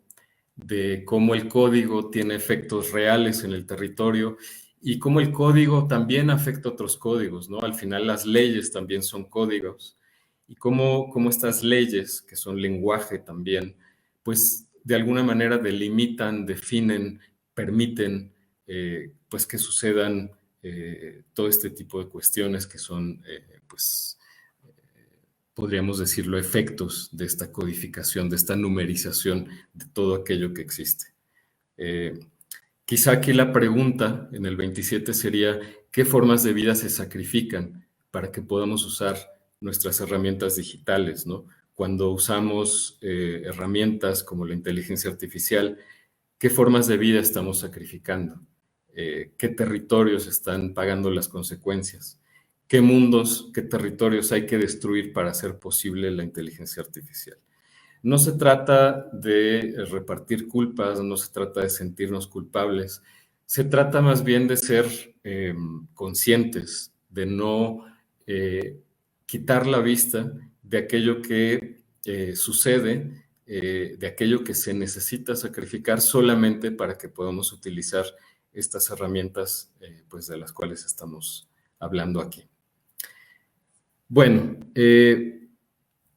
Speaker 2: de cómo el código tiene efectos reales en el territorio y cómo el código también afecta a otros códigos, ¿no? Al final las leyes también son códigos y cómo estas leyes, que son lenguaje también, pues de alguna manera delimitan, definen, permiten pues que sucedan todo este tipo de cuestiones que son pues podríamos decirlo, efectos de esta codificación, de esta numerización de todo aquello que existe. Quizá aquí la pregunta en el 27 sería, ¿qué formas de vida se sacrifican para que podamos usar nuestras herramientas digitales, ¿no? Cuando usamos herramientas como la inteligencia artificial, ¿qué formas de vida estamos sacrificando? ¿Qué territorios están pagando las consecuencias? ¿Qué mundos, qué territorios hay que destruir para hacer posible la inteligencia artificial? No se trata de repartir culpas, no se trata de sentirnos culpables, se trata más bien de ser conscientes, de no quitar la vista de aquello que sucede, de aquello que se necesita sacrificar solamente para que podamos utilizar estas herramientas pues de las cuales estamos hablando aquí. Bueno,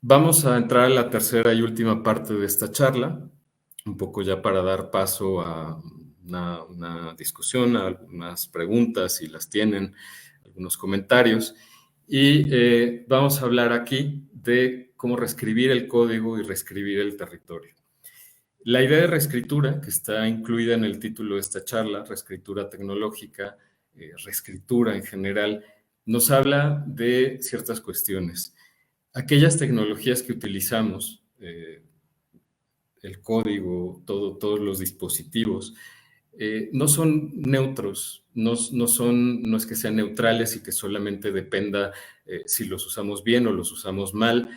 Speaker 2: vamos a entrar a la tercera y última parte de esta charla, un poco ya para dar paso a una discusión, a algunas preguntas, si las tienen, algunos comentarios. Y vamos a hablar aquí de cómo reescribir el código y reescribir el territorio. La idea de reescritura, que está incluida en el título de esta charla, reescritura tecnológica, reescritura en general, nos habla de ciertas cuestiones. Aquellas tecnologías que utilizamos, el código, todos los dispositivos, no son neutros, no es que sean neutrales y que solamente dependa si los usamos bien o los usamos mal,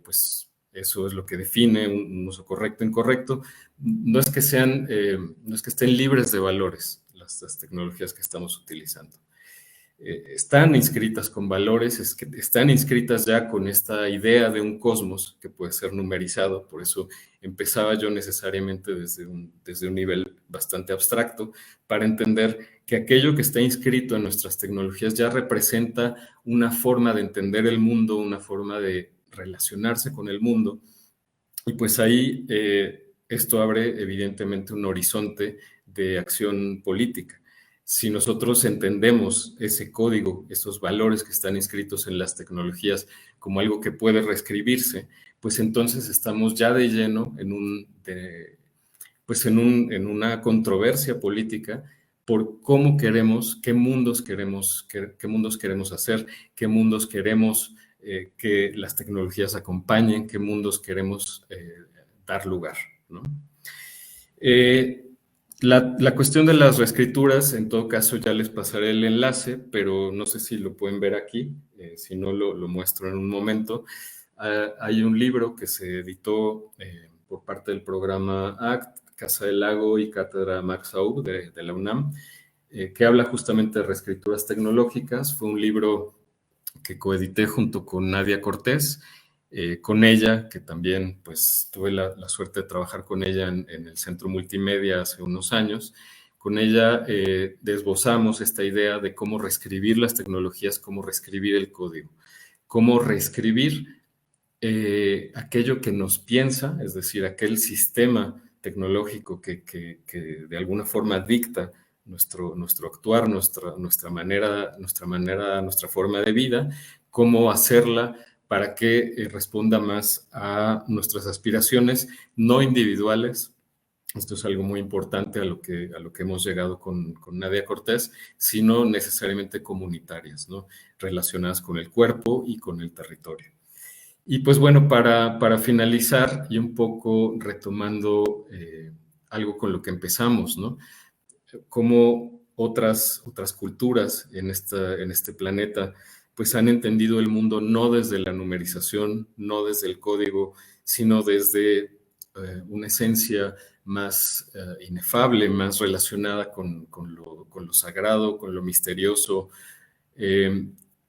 Speaker 2: pues eso es lo que define un uso correcto o incorrecto. No es que estén libres de valores las tecnologías que estamos utilizando. Están inscritas con valores, están inscritas ya con esta idea de un cosmos que puede ser numerizado, por eso empezaba yo necesariamente desde un nivel bastante abstracto, para entender que aquello que está inscrito en nuestras tecnologías ya representa una forma de entender el mundo, una forma de relacionarse con el mundo, y pues ahí esto abre evidentemente un horizonte de acción política. Si nosotros entendemos ese código, esos valores que están inscritos en las tecnologías como algo que puede reescribirse, pues entonces estamos ya de lleno en una controversia política por cómo queremos, qué mundos queremos hacer, qué mundos queremos que las tecnologías acompañen, qué mundos queremos dar lugar, ¿no? La cuestión de las reescrituras, en todo caso ya les pasaré el enlace, pero no sé si lo pueden ver aquí, si no lo muestro en un momento. Hay un libro que se editó por parte del programa ACT, Casa del Lago y Cátedra Max Aub de la UNAM, que habla justamente de reescrituras tecnológicas. Fue un libro que coedité junto con Nadia Cortés, con ella, que también pues tuve la suerte de trabajar con ella en el Centro Multimedia hace unos años. Con ella desbozamos esta idea de cómo reescribir las tecnologías, cómo reescribir el código, cómo reescribir aquello que nos piensa, es decir, aquel sistema tecnológico que de alguna forma dicta nuestro actuar, nuestra forma de vida, cómo hacerla para que responda más a nuestras aspiraciones no individuales. Esto es algo muy importante a lo que hemos llegado con Nadia Cortés, sino necesariamente comunitarias, ¿no? Relacionadas con el cuerpo y con el territorio. Y pues bueno, para finalizar y un poco retomando algo con lo que empezamos, ¿no? Cómo otras culturas en este planeta pues han entendido el mundo no desde la numerización, no desde el código, sino desde una esencia más inefable, más relacionada con lo sagrado, con lo misterioso.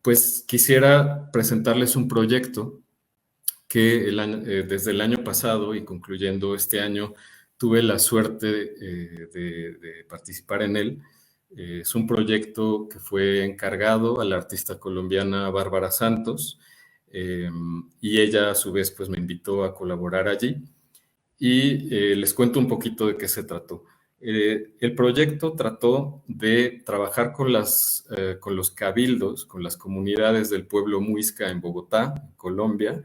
Speaker 2: Pues quisiera presentarles un proyecto que desde el año pasado y concluyendo este año tuve la suerte de participar en él. Es un proyecto que fue encargado a la artista colombiana Bárbara Santos, y ella a su vez pues me invitó a colaborar allí y les cuento un poquito de qué se trató. El proyecto trató de trabajar con los cabildos, con las comunidades del pueblo muisca en Bogotá, Colombia,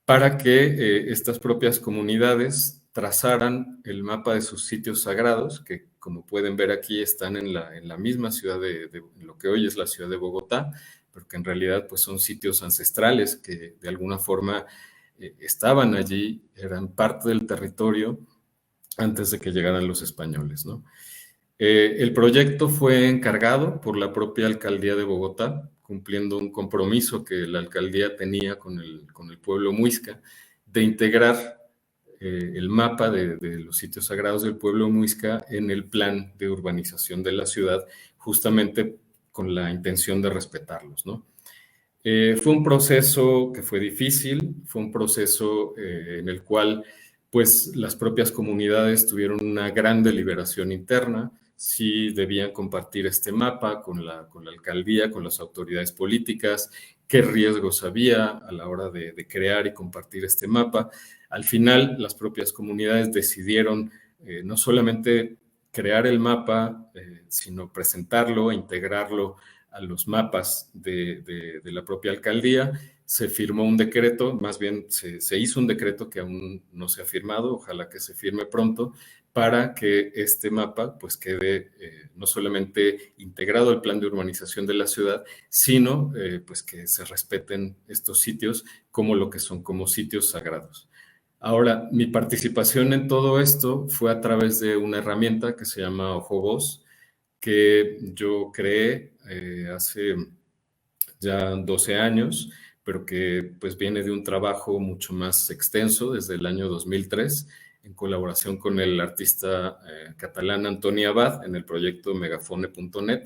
Speaker 2: para que estas propias comunidades trazaran el mapa de sus sitios sagrados, que como pueden ver aquí están en la misma ciudad de lo que hoy es la ciudad de Bogotá, pero que en realidad pues son sitios ancestrales que de alguna forma estaban allí, eran parte del territorio antes de que llegaran los españoles, ¿no? El proyecto fue encargado por la propia alcaldía de Bogotá, cumpliendo un compromiso que la alcaldía tenía con el pueblo muisca de integrar el mapa de los sitios sagrados del pueblo muisca en el plan de urbanización de la ciudad, justamente con la intención de respetarlos, ¿no? Fue un proceso que fue difícil, fue un proceso en el cual pues las propias comunidades tuvieron una gran deliberación interna, si debían compartir este mapa con la alcaldía, con las autoridades políticas, qué riesgos había a la hora de crear y compartir este mapa. Al final, las propias comunidades decidieron no solamente crear el mapa, sino presentarlo, integrarlo a los mapas de la propia alcaldía. Se firmó un decreto, más bien se hizo un decreto que aún no se ha firmado, ojalá que se firme pronto, para que este mapa pues quede no solamente integrado al plan de urbanización de la ciudad, sino pues que se respeten estos sitios como lo que son, como sitios sagrados. Ahora, mi participación en todo esto fue a través de una herramienta que se llama Ojobos, que yo creé hace ya 12 años, pero que pues viene de un trabajo mucho más extenso desde el año 2003, en colaboración con el artista catalán Antoni Abad en el proyecto megafone.net.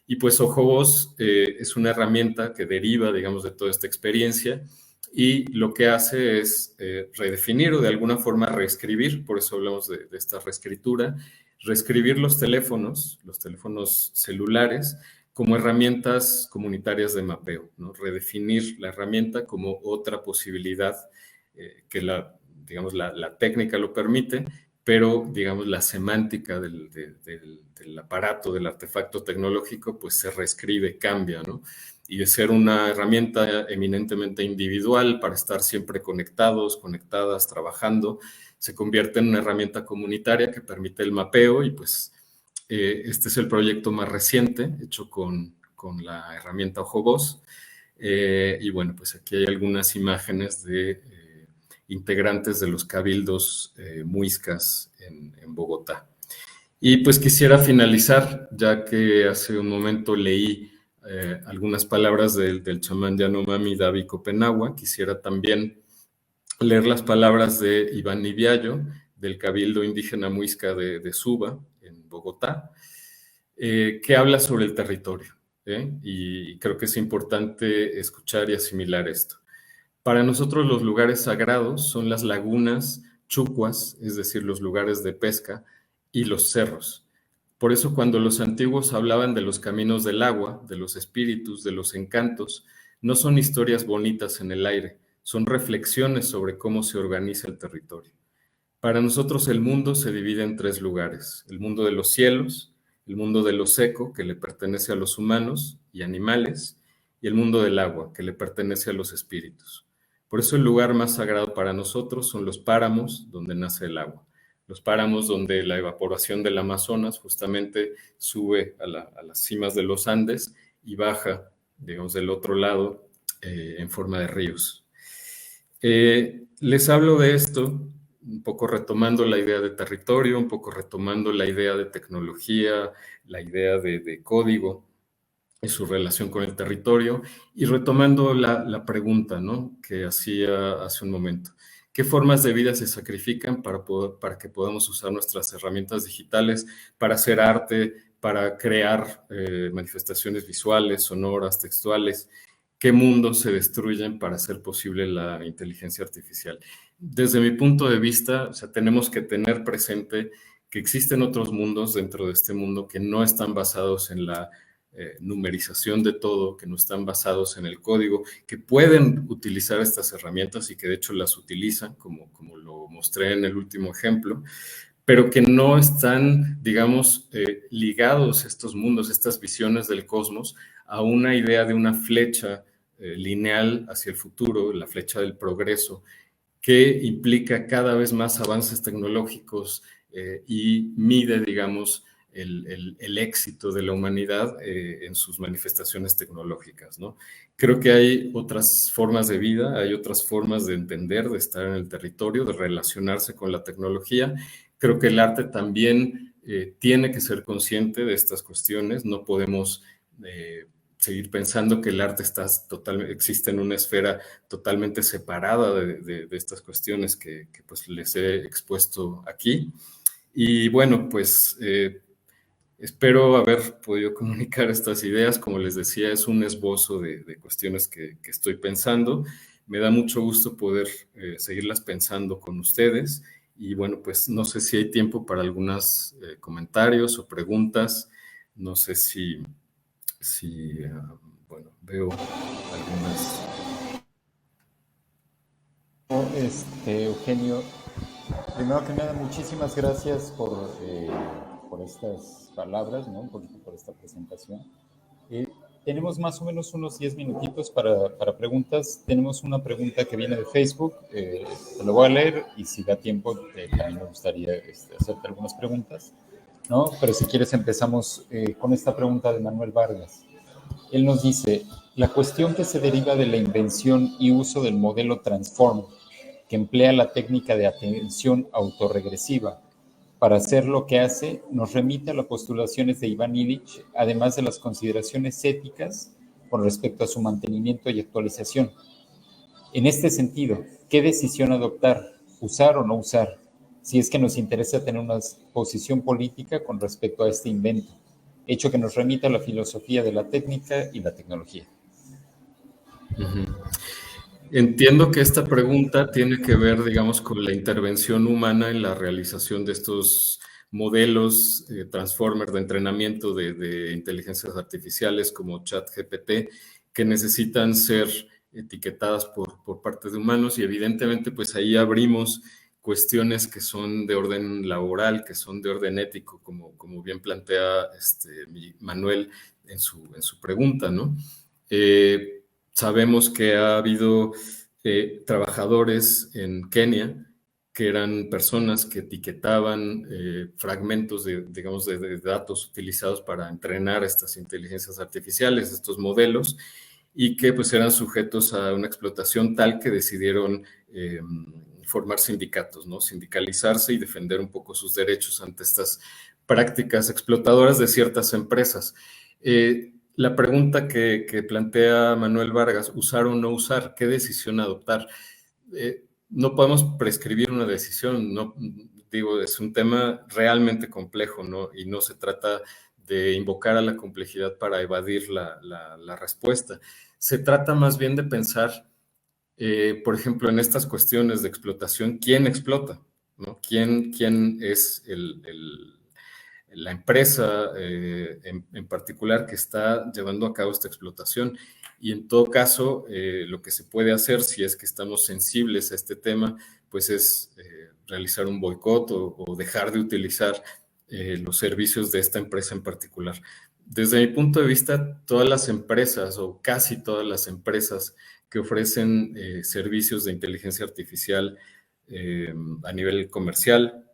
Speaker 2: Y pues Ojobos es una herramienta que deriva, digamos, de toda esta experiencia y lo que hace es redefinir o de alguna forma reescribir, por eso hablamos de esta reescritura, reescribir los teléfonos celulares, como herramientas comunitarias de mapeo, ¿no? Redefinir la herramienta como otra posibilidad que digamos, la técnica lo permite, pero digamos, la semántica del aparato, del artefacto tecnológico, pues se reescribe, cambia, ¿no? Y de ser una herramienta eminentemente individual para estar siempre conectados, conectadas, trabajando, se convierte en una herramienta comunitaria que permite el mapeo y pues este es el proyecto más reciente hecho con la herramienta Ojobos. Y bueno, pues aquí hay algunas imágenes de integrantes de los cabildos muiscas en Bogotá. Y pues quisiera finalizar, ya que hace un momento leí algunas palabras del chamán Yanomami David Copenagua, quisiera también leer las palabras de Iván Niviallo, del Cabildo Indígena Muisca de Suba, en Bogotá, que habla sobre el territorio. Y creo que es importante escuchar y asimilar esto. Para nosotros los lugares sagrados son las lagunas, chucuas, es decir, los lugares de pesca, y los cerros. Por eso cuando los antiguos hablaban de los caminos del agua, de los espíritus, de los encantos, no son historias bonitas en el aire, son reflexiones sobre cómo se organiza el territorio. Para nosotros el mundo se divide en 3 lugares: el mundo de los cielos, el mundo de lo seco, que le pertenece a los humanos y animales, y el mundo del agua, que le pertenece a los espíritus. Por eso el lugar más sagrado para nosotros son los páramos, donde nace el agua. Los páramos donde la evaporación del Amazonas justamente sube a las cimas de los Andes y baja, digamos, del otro lado en forma de ríos. Les hablo de esto un poco retomando la idea de territorio, un poco retomando la idea de tecnología, la idea de código y su relación con el territorio, y retomando la pregunta, ¿no?, que hacía hace un momento. qué formas de vida se sacrifican para que podamos usar nuestras herramientas digitales para hacer arte, para crear manifestaciones visuales, sonoras, textuales. ¿Qué mundos se destruyen para hacer posible la inteligencia artificial? Desde mi punto de vista, o sea, tenemos que tener presente que existen otros mundos dentro de este mundo que no están basados en la numerización de todo, que no están basados en el código, que pueden utilizar estas herramientas y que de hecho las utilizan, como lo mostré en el último ejemplo, pero que no están, digamos, ligados estos mundos, estas visiones del cosmos, a una idea de una flecha lineal hacia el futuro, la flecha del progreso, que implica cada vez más avances tecnológicos y mide, digamos, el éxito de la humanidad en sus manifestaciones tecnológicas, ¿no? Creo que hay otras formas de vida, hay otras formas de entender, de estar en el territorio, de relacionarse con la tecnología. Creo que el arte también tiene que ser consciente de estas cuestiones. No podemos seguir pensando que el arte existe en una esfera totalmente separada de estas cuestiones que pues les he expuesto aquí. Y bueno, pues espero haber podido comunicar estas ideas. Como les decía, es un esbozo de cuestiones que estoy pensando. Me da mucho gusto poder seguirlas pensando con ustedes. Y bueno, pues no sé si hay tiempo para algunos comentarios o preguntas. No sé si bueno, veo algunas.
Speaker 3: Eugenio, primero que nada, muchísimas gracias por estas palabras, ¿no? Un poquito por esta presentación. Tenemos más o menos unos 10 minutitos para preguntas. Tenemos una pregunta que viene de Facebook, te lo voy a leer y si da tiempo, también me gustaría hacerte algunas preguntas, ¿no? Pero si quieres empezamos con esta pregunta de Manuel Vargas. Él nos dice, la cuestión que se deriva de la invención y uso del modelo Transform, que emplea la técnica de atención autorregresiva para hacer lo que hace, nos remite a las postulaciones de Ivan Illich, además de las consideraciones éticas con respecto a su mantenimiento y actualización. En este sentido, ¿qué decisión adoptar? ¿Usar o no usar? Si es que nos interesa tener una posición política con respecto a este invento, hecho que nos remita a la filosofía de la técnica y la tecnología.
Speaker 2: Entiendo que esta pregunta tiene que ver, digamos, con la intervención humana en la realización de estos modelos transformer de entrenamiento de inteligencias artificiales como ChatGPT, que necesitan ser etiquetadas por parte de humanos, y evidentemente pues ahí abrimos cuestiones que son de orden laboral, que son de orden ético, como bien plantea Manuel en su pregunta, ¿no? Sabemos que ha habido trabajadores en Kenia que eran personas que etiquetaban fragmentos digamos, de datos utilizados para entrenar estas inteligencias artificiales, estos modelos, y que pues eran sujetos a una explotación tal que decidieron formar sindicatos, ¿no? Sindicalizarse y defender un poco sus derechos ante estas prácticas explotadoras de ciertas empresas. La pregunta que plantea Manuel Vargas, usar o no usar, ¿qué decisión adoptar? No podemos prescribir una decisión, no, digo, es un tema realmente complejo, ¿no? Y no se trata de invocar a la complejidad para evadir la respuesta. Se trata más bien de pensar, por ejemplo, en estas cuestiones de explotación, ¿quién explota? ¿No? ¿Quién es la empresa en particular que está llevando a cabo esta explotación? Y en todo caso, lo que se puede hacer, si es que estamos sensibles a este tema, pues es realizar un boicot o dejar de utilizar los servicios de esta empresa en particular. Desde mi punto de vista, todas las empresas o casi todas las empresas que ofrecen servicios de inteligencia artificial a nivel comercial,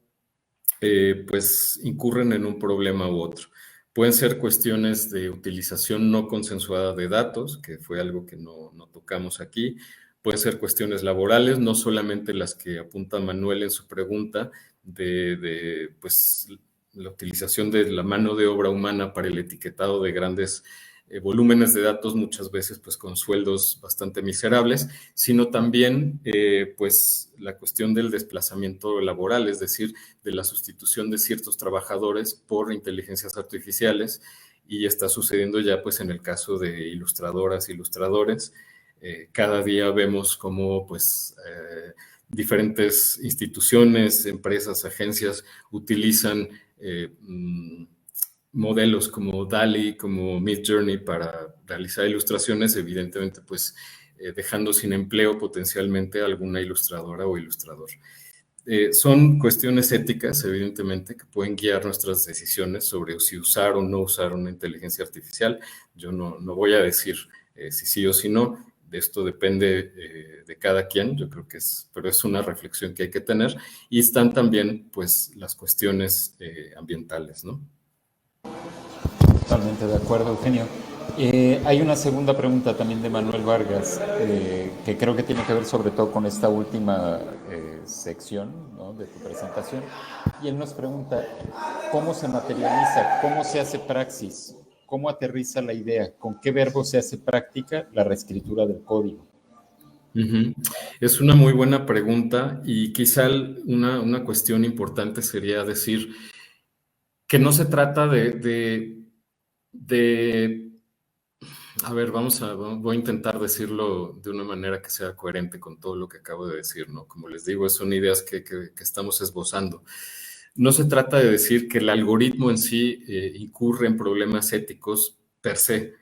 Speaker 2: pues incurren en un problema u otro. Pueden ser cuestiones de utilización no consensuada de datos, que fue algo que no tocamos aquí. Pueden ser cuestiones laborales, no solamente las que apunta Manuel en su pregunta, pues, la utilización de la mano de obra humana para el etiquetado de grandes volúmenes de datos muchas veces pues con sueldos bastante miserables, sino también pues la cuestión del desplazamiento laboral, es decir, de la sustitución de ciertos trabajadores por inteligencias artificiales, y está sucediendo ya pues en el caso de ilustradoras, ilustradores. Cada día vemos cómo pues diferentes instituciones, empresas, agencias utilizan modelos como DALL-E, como Midjourney para realizar ilustraciones, evidentemente pues dejando sin empleo potencialmente a alguna ilustradora o ilustrador. Son cuestiones éticas, evidentemente, que pueden guiar nuestras decisiones sobre si usar o no usar una inteligencia artificial. Yo no voy a decir si sí o si no, de esto depende de cada quien, yo creo que pero es una reflexión que hay que tener, y están también pues las cuestiones ambientales, ¿no?
Speaker 3: Totalmente de acuerdo, Eugenio. Hay una segunda pregunta también de Manuel Vargas, que creo que tiene que ver sobre todo con esta última sección, ¿no?, de tu presentación. Y él nos pregunta, ¿cómo se materializa? ¿Cómo se hace praxis? ¿Cómo aterriza la idea? ¿Con qué verbo se hace práctica la reescritura del código?
Speaker 2: Es una muy buena pregunta, y quizá una cuestión importante sería decir que no se trata a ver, voy a intentar decirlo de una manera que sea coherente con todo lo que acabo de decir, ¿no? Como les digo, son ideas que estamos esbozando. No se trata de decir que el algoritmo en sí incurre en problemas éticos per se,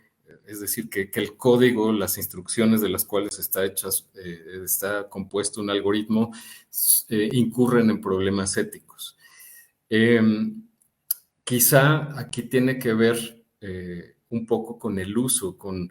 Speaker 2: es decir, que el código, las instrucciones de las cuales está compuesto un algoritmo, incurren en problemas éticos. Quizá aquí tiene que ver un poco con el uso, con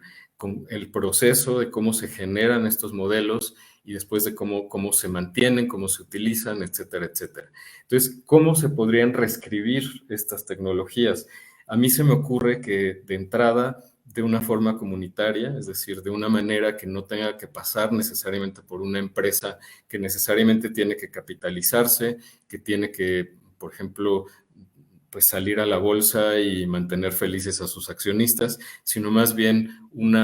Speaker 2: el proceso de cómo se generan estos modelos y después de cómo se mantienen, cómo se utilizan, etcétera, etcétera. Entonces, ¿cómo se podrían reescribir estas tecnologías? A mí se me ocurre que de entrada, de una forma comunitaria, es decir, de una manera que no tenga que pasar necesariamente por una empresa que necesariamente tiene que capitalizarse, que tiene que, por ejemplo, pues salir a la bolsa y mantener felices a sus accionistas, sino más bien un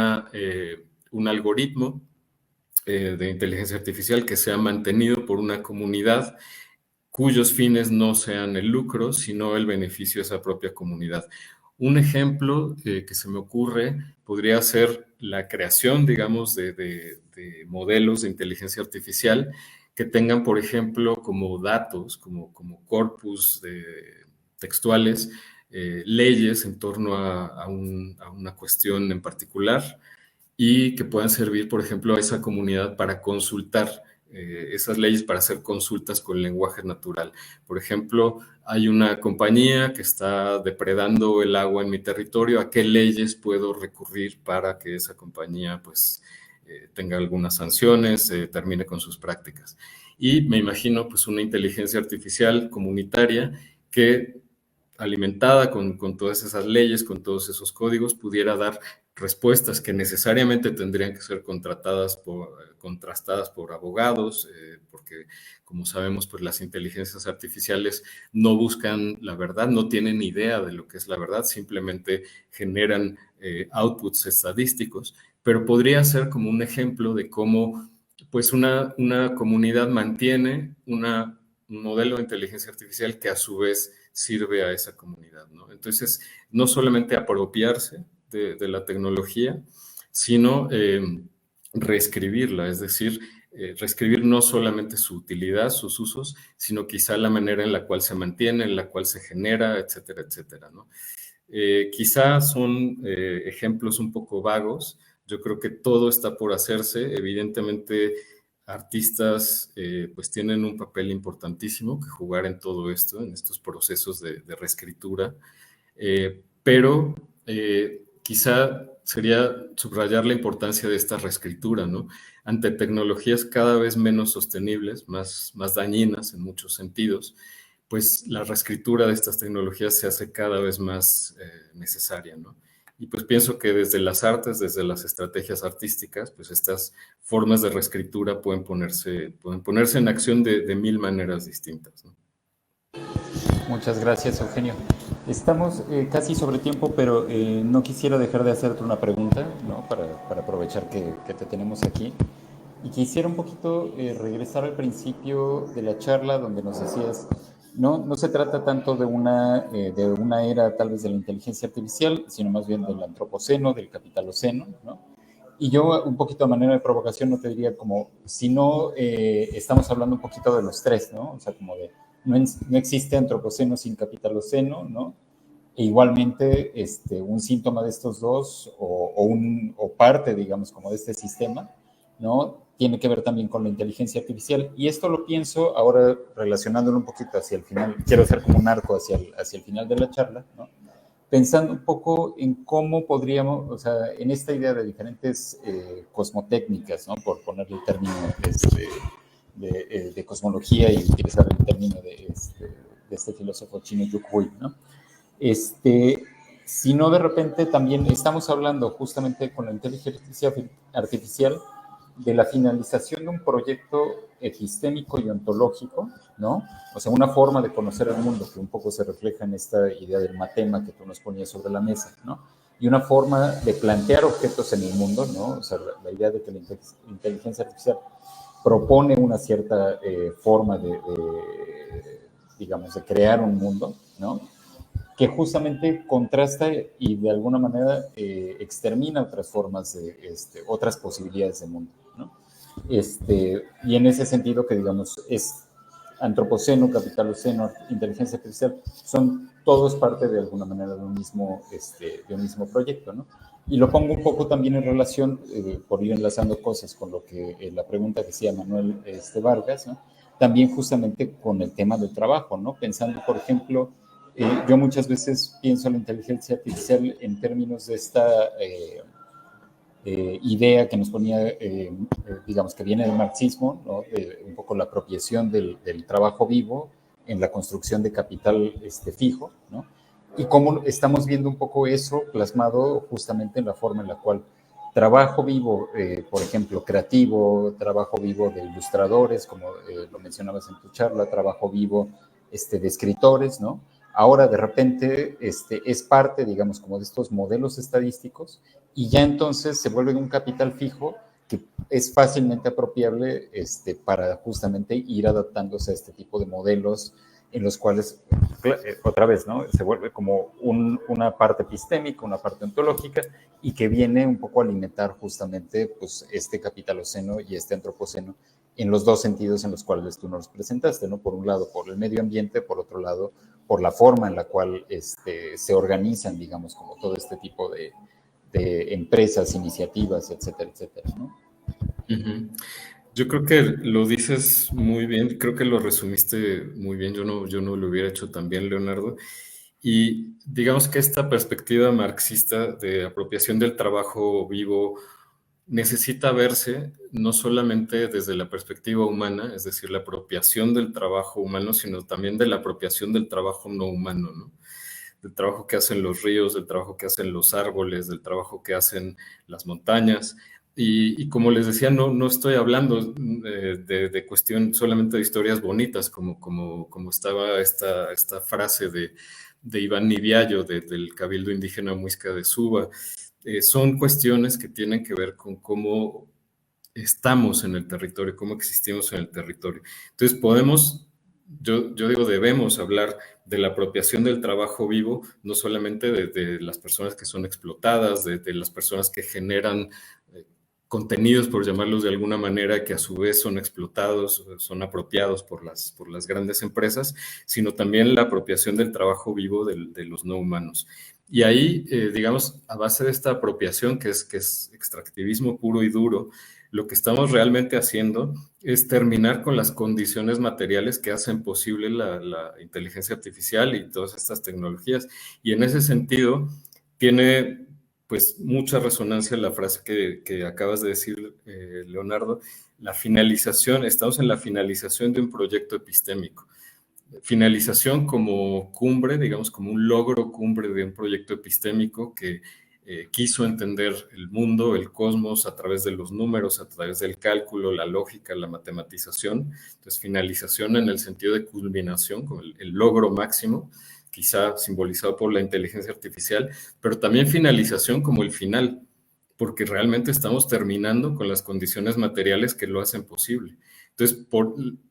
Speaker 2: algoritmo de inteligencia artificial que sea mantenido por una comunidad cuyos fines no sean el lucro, sino el beneficio de esa propia comunidad. Un ejemplo que se me ocurre podría ser la creación, digamos, de modelos de inteligencia artificial que tengan, por ejemplo, como datos, como corpus textuales, leyes en torno a una cuestión en particular, y que puedan servir, por ejemplo, a esa comunidad para consultar esas leyes, para hacer consultas con lenguaje natural. Por ejemplo, hay una compañía que está depredando el agua en mi territorio, ¿a qué leyes puedo recurrir para que esa compañía pues tenga algunas sanciones, termine con sus prácticas? Y me imagino pues una inteligencia artificial comunitaria que, alimentada con todas esas leyes, con todos esos códigos, pudiera dar respuestas que necesariamente tendrían que ser contrastadas por abogados, porque como sabemos, pues las inteligencias artificiales no buscan la verdad, no tienen idea de lo que es la verdad, simplemente generan outputs estadísticos, pero podría ser como un ejemplo de cómo pues una comunidad mantiene un modelo de inteligencia artificial que a su vez sirve a esa comunidad, ¿no? Entonces, no solamente apropiarse de la tecnología, sino reescribirla, es decir, reescribir no solamente su utilidad, sus usos, sino quizá la manera en la cual se mantiene, en la cual se genera, etcétera, etcétera, ¿no? Quizá son ejemplos un poco vagos. Yo creo que todo está por hacerse. Evidentemente, artistas pues tienen un papel importantísimo que jugar en todo esto, en estos procesos de reescritura, pero quizá sería subrayar la importancia de esta reescritura, ¿no? Ante tecnologías cada vez menos sostenibles, más dañinas en muchos sentidos, pues la reescritura de estas tecnologías se hace cada vez más necesaria, ¿no? Y pues pienso que desde las artes, desde las estrategias artísticas, pues estas formas de reescritura pueden ponerse en acción de mil maneras distintas, ¿no?
Speaker 3: Muchas gracias, Eugenio. Estamos casi sobre tiempo, pero no quisiera dejar de hacerte una pregunta, ¿no? Para aprovechar que te tenemos aquí. Y quisiera un poquito regresar al principio de la charla donde nos decías, no se trata tanto de una era tal vez de la inteligencia artificial, sino más bien del antropoceno, del capitaloceno, ¿no? Y yo un poquito a manera de provocación no te diría como, si no estamos hablando un poquito de los tres, ¿no? O sea, como de, no existe antropoceno sin capitaloceno, ¿no? E igualmente, un síntoma de estos dos, o parte, digamos, como de este sistema, ¿no? Tiene que ver también con la inteligencia artificial. Y esto lo pienso ahora relacionándolo un poquito hacia el final, quiero hacer como un arco hacia el final de la charla, ¿no? Pensando un poco en cómo podríamos, o sea, en esta idea de diferentes cosmotécnicas, ¿no? Por ponerle el término de cosmología y utilizar el término de este filósofo chino Yu Hui, ¿no? Si no de repente también estamos hablando justamente con la inteligencia artificial de la finalización de un proyecto epistémico y ontológico, ¿no? O sea, una forma de conocer el mundo que un poco se refleja en esta idea del matema que tú nos ponías sobre la mesa, ¿no? Y una forma de plantear objetos en el mundo, ¿no? O sea, la idea de que la inteligencia artificial propone una cierta forma digamos, de crear un mundo, ¿no? Que justamente contrasta y de alguna manera extermina otras formas otras posibilidades de mundo, ¿no? Y en ese sentido que digamos es antropoceno, capitaloceno, inteligencia artificial, son todos parte de alguna manera de un mismo proyecto, ¿no? Y lo pongo un poco también en relación, por ir enlazando cosas con lo que la pregunta que hacía Manuel Vargas, ¿no? También justamente con el tema del trabajo, ¿no? Pensando, por ejemplo, yo muchas veces pienso en la inteligencia artificial en términos de esta idea que nos ponía, digamos, que viene del marxismo, ¿no? De un poco la apropiación del trabajo vivo en la construcción de capital fijo, ¿no? Y cómo estamos viendo un poco eso plasmado justamente en la forma en la cual trabajo vivo, por ejemplo, creativo, trabajo vivo de ilustradores, como lo mencionabas en tu charla, trabajo vivo de escritores, ¿no? Ahora de repente es parte, digamos, como de estos modelos estadísticos y ya entonces se vuelve un capital fijo que es fácilmente apropiable para justamente ir adaptándose a este tipo de modelos en los cuales, otra vez, ¿no? Se vuelve como una parte epistémica, una parte ontológica, y que viene un poco a alimentar justamente pues, este capitaloceno y este antropoceno en los dos sentidos en los cuales tú nos presentaste, ¿no? Por un lado, por el medio ambiente, por otro lado, por la forma en la cual se organizan, digamos, como todo este tipo de empresas, iniciativas, etcétera, etcétera, ¿no?
Speaker 2: Uh-huh. Yo creo que lo dices muy bien, creo que lo resumiste muy bien, yo no lo hubiera hecho tan bien, Leonardo. Y digamos que esta perspectiva marxista de apropiación del trabajo vivo necesita verse no solamente desde la perspectiva humana, es decir, la apropiación del trabajo humano, sino también de la apropiación del trabajo no humano, ¿no? Del trabajo que hacen los ríos, del trabajo que hacen los árboles, del trabajo que hacen las montañas. Y como les decía, no estoy hablando de cuestión solamente de historias bonitas, como estaba esta frase de Iván Niviallo, del Cabildo Indígena Muisca de Suba. Son cuestiones que tienen que ver con cómo estamos en el territorio, cómo existimos en el territorio. Entonces yo digo, debemos hablar de la apropiación del trabajo vivo, no solamente de las personas que son explotadas, de las personas que generan contenidos, por llamarlos de alguna manera, que a su vez son explotados, son apropiados por las grandes empresas, sino también la apropiación del trabajo vivo de los no humanos. Y ahí, digamos, a base de esta apropiación, que es extractivismo puro y duro, lo que estamos realmente haciendo es terminar con las condiciones materiales que hacen posible la inteligencia artificial y todas estas tecnologías. Y en ese sentido, tiene pues mucha resonancia la frase que acabas de decir, Leonardo, la finalización, estamos en la finalización de un proyecto epistémico. Finalización como cumbre, digamos, como un logro cumbre de un proyecto epistémico que quiso entender el mundo, el cosmos, a través de los números, a través del cálculo, la lógica, la matematización. Entonces, finalización en el sentido de culminación, como el logro máximo, quizá simbolizado por la inteligencia artificial, pero también finalización como el final, porque realmente estamos terminando con las condiciones materiales que lo hacen posible. Entonces,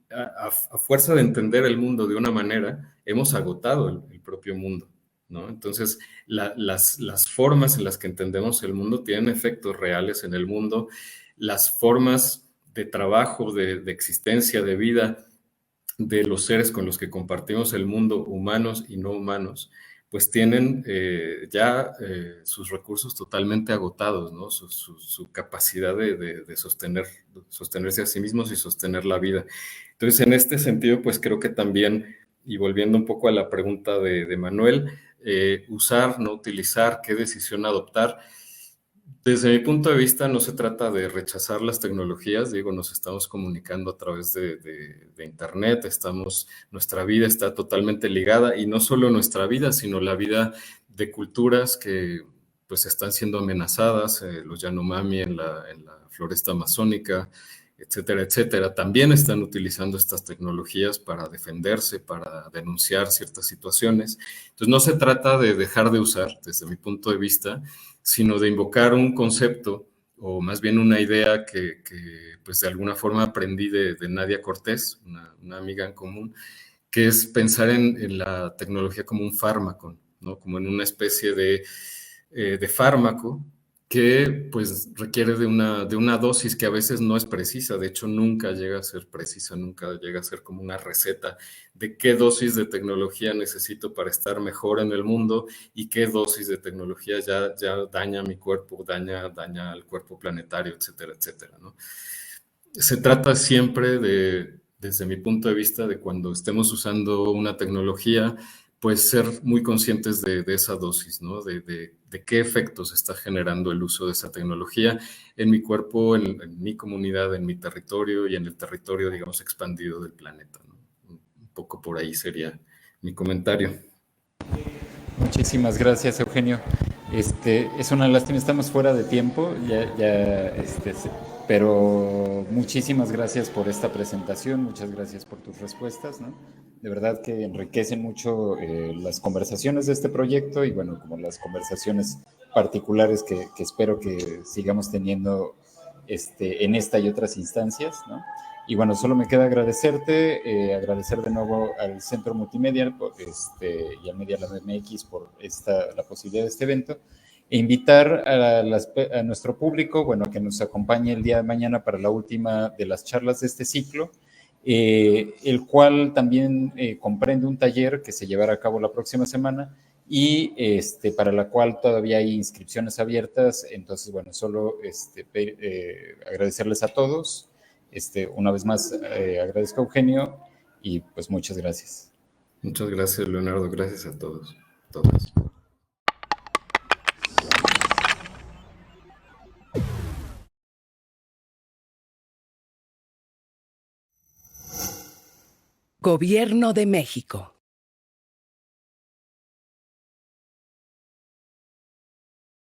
Speaker 2: a fuerza de entender el mundo de una manera, hemos agotado el propio mundo, ¿no? Entonces, las formas en las que entendemos el mundo tienen efectos reales en el mundo, las formas de trabajo, de existencia, de vida de los seres con los que compartimos el mundo, humanos y no humanos, pues tienen sus recursos totalmente agotados, ¿no? Su capacidad de sostenerse a sí mismos y sostener la vida. Entonces, en este sentido, pues creo que también, y volviendo un poco a la pregunta de Manuel, usar, no utilizar, qué decisión adoptar. Desde mi punto de vista, no se trata de rechazar las tecnologías, digo, nos estamos comunicando a través de Internet, nuestra vida está totalmente ligada, y no solo nuestra vida, sino la vida de culturas que pues están siendo amenazadas, los Yanomami en la floresta amazónica, etcétera, etcétera, también están utilizando estas tecnologías para defenderse, para denunciar ciertas situaciones. Entonces, no se trata de dejar de usar, desde mi punto de vista, sino de invocar un concepto, o más bien una idea que pues de alguna forma aprendí de Nadia Cortés, una amiga en común, que es pensar en la tecnología como un fármaco, ¿no? Como en una especie de fármaco que pues requiere de una dosis que a veces no es precisa, de hecho nunca llega a ser precisa, nunca llega a ser como una receta de qué dosis de tecnología necesito para estar mejor en el mundo y qué dosis de tecnología ya daña mi cuerpo, daña al cuerpo planetario, etcétera, etcétera, ¿no? Se trata siempre desde mi punto de vista, de cuando estemos usando una tecnología, pues ser muy conscientes de esa dosis, ¿no? De qué efectos está generando el uso de esa tecnología en mi cuerpo, en mi comunidad, en mi territorio y en el territorio, digamos, expandido del planeta, ¿no? Un poco por ahí sería mi comentario.
Speaker 3: Muchísimas gracias, Eugenio. Es una lástima, estamos fuera de tiempo, pero muchísimas gracias por esta presentación, muchas gracias por tus respuestas, ¿no? De verdad que enriquecen mucho las conversaciones de este proyecto y bueno, como las conversaciones particulares que espero que sigamos teniendo en esta y otras instancias, ¿no? Y bueno, solo me queda agradecerte, agradecer de nuevo al Centro Multimedia y al Media Lab MX por la posibilidad de este evento, e invitar a nuestro público, bueno, a que nos acompañe el día de mañana para la última de las charlas de este ciclo, el cual también comprende un taller que se llevará a cabo la próxima semana y para la cual todavía hay inscripciones abiertas. Entonces, bueno, solo agradecerles a todos. Una vez más, agradezco a Eugenio y pues muchas gracias.
Speaker 2: Muchas gracias, Leonardo. Gracias a todos, todas.
Speaker 4: Gobierno de México.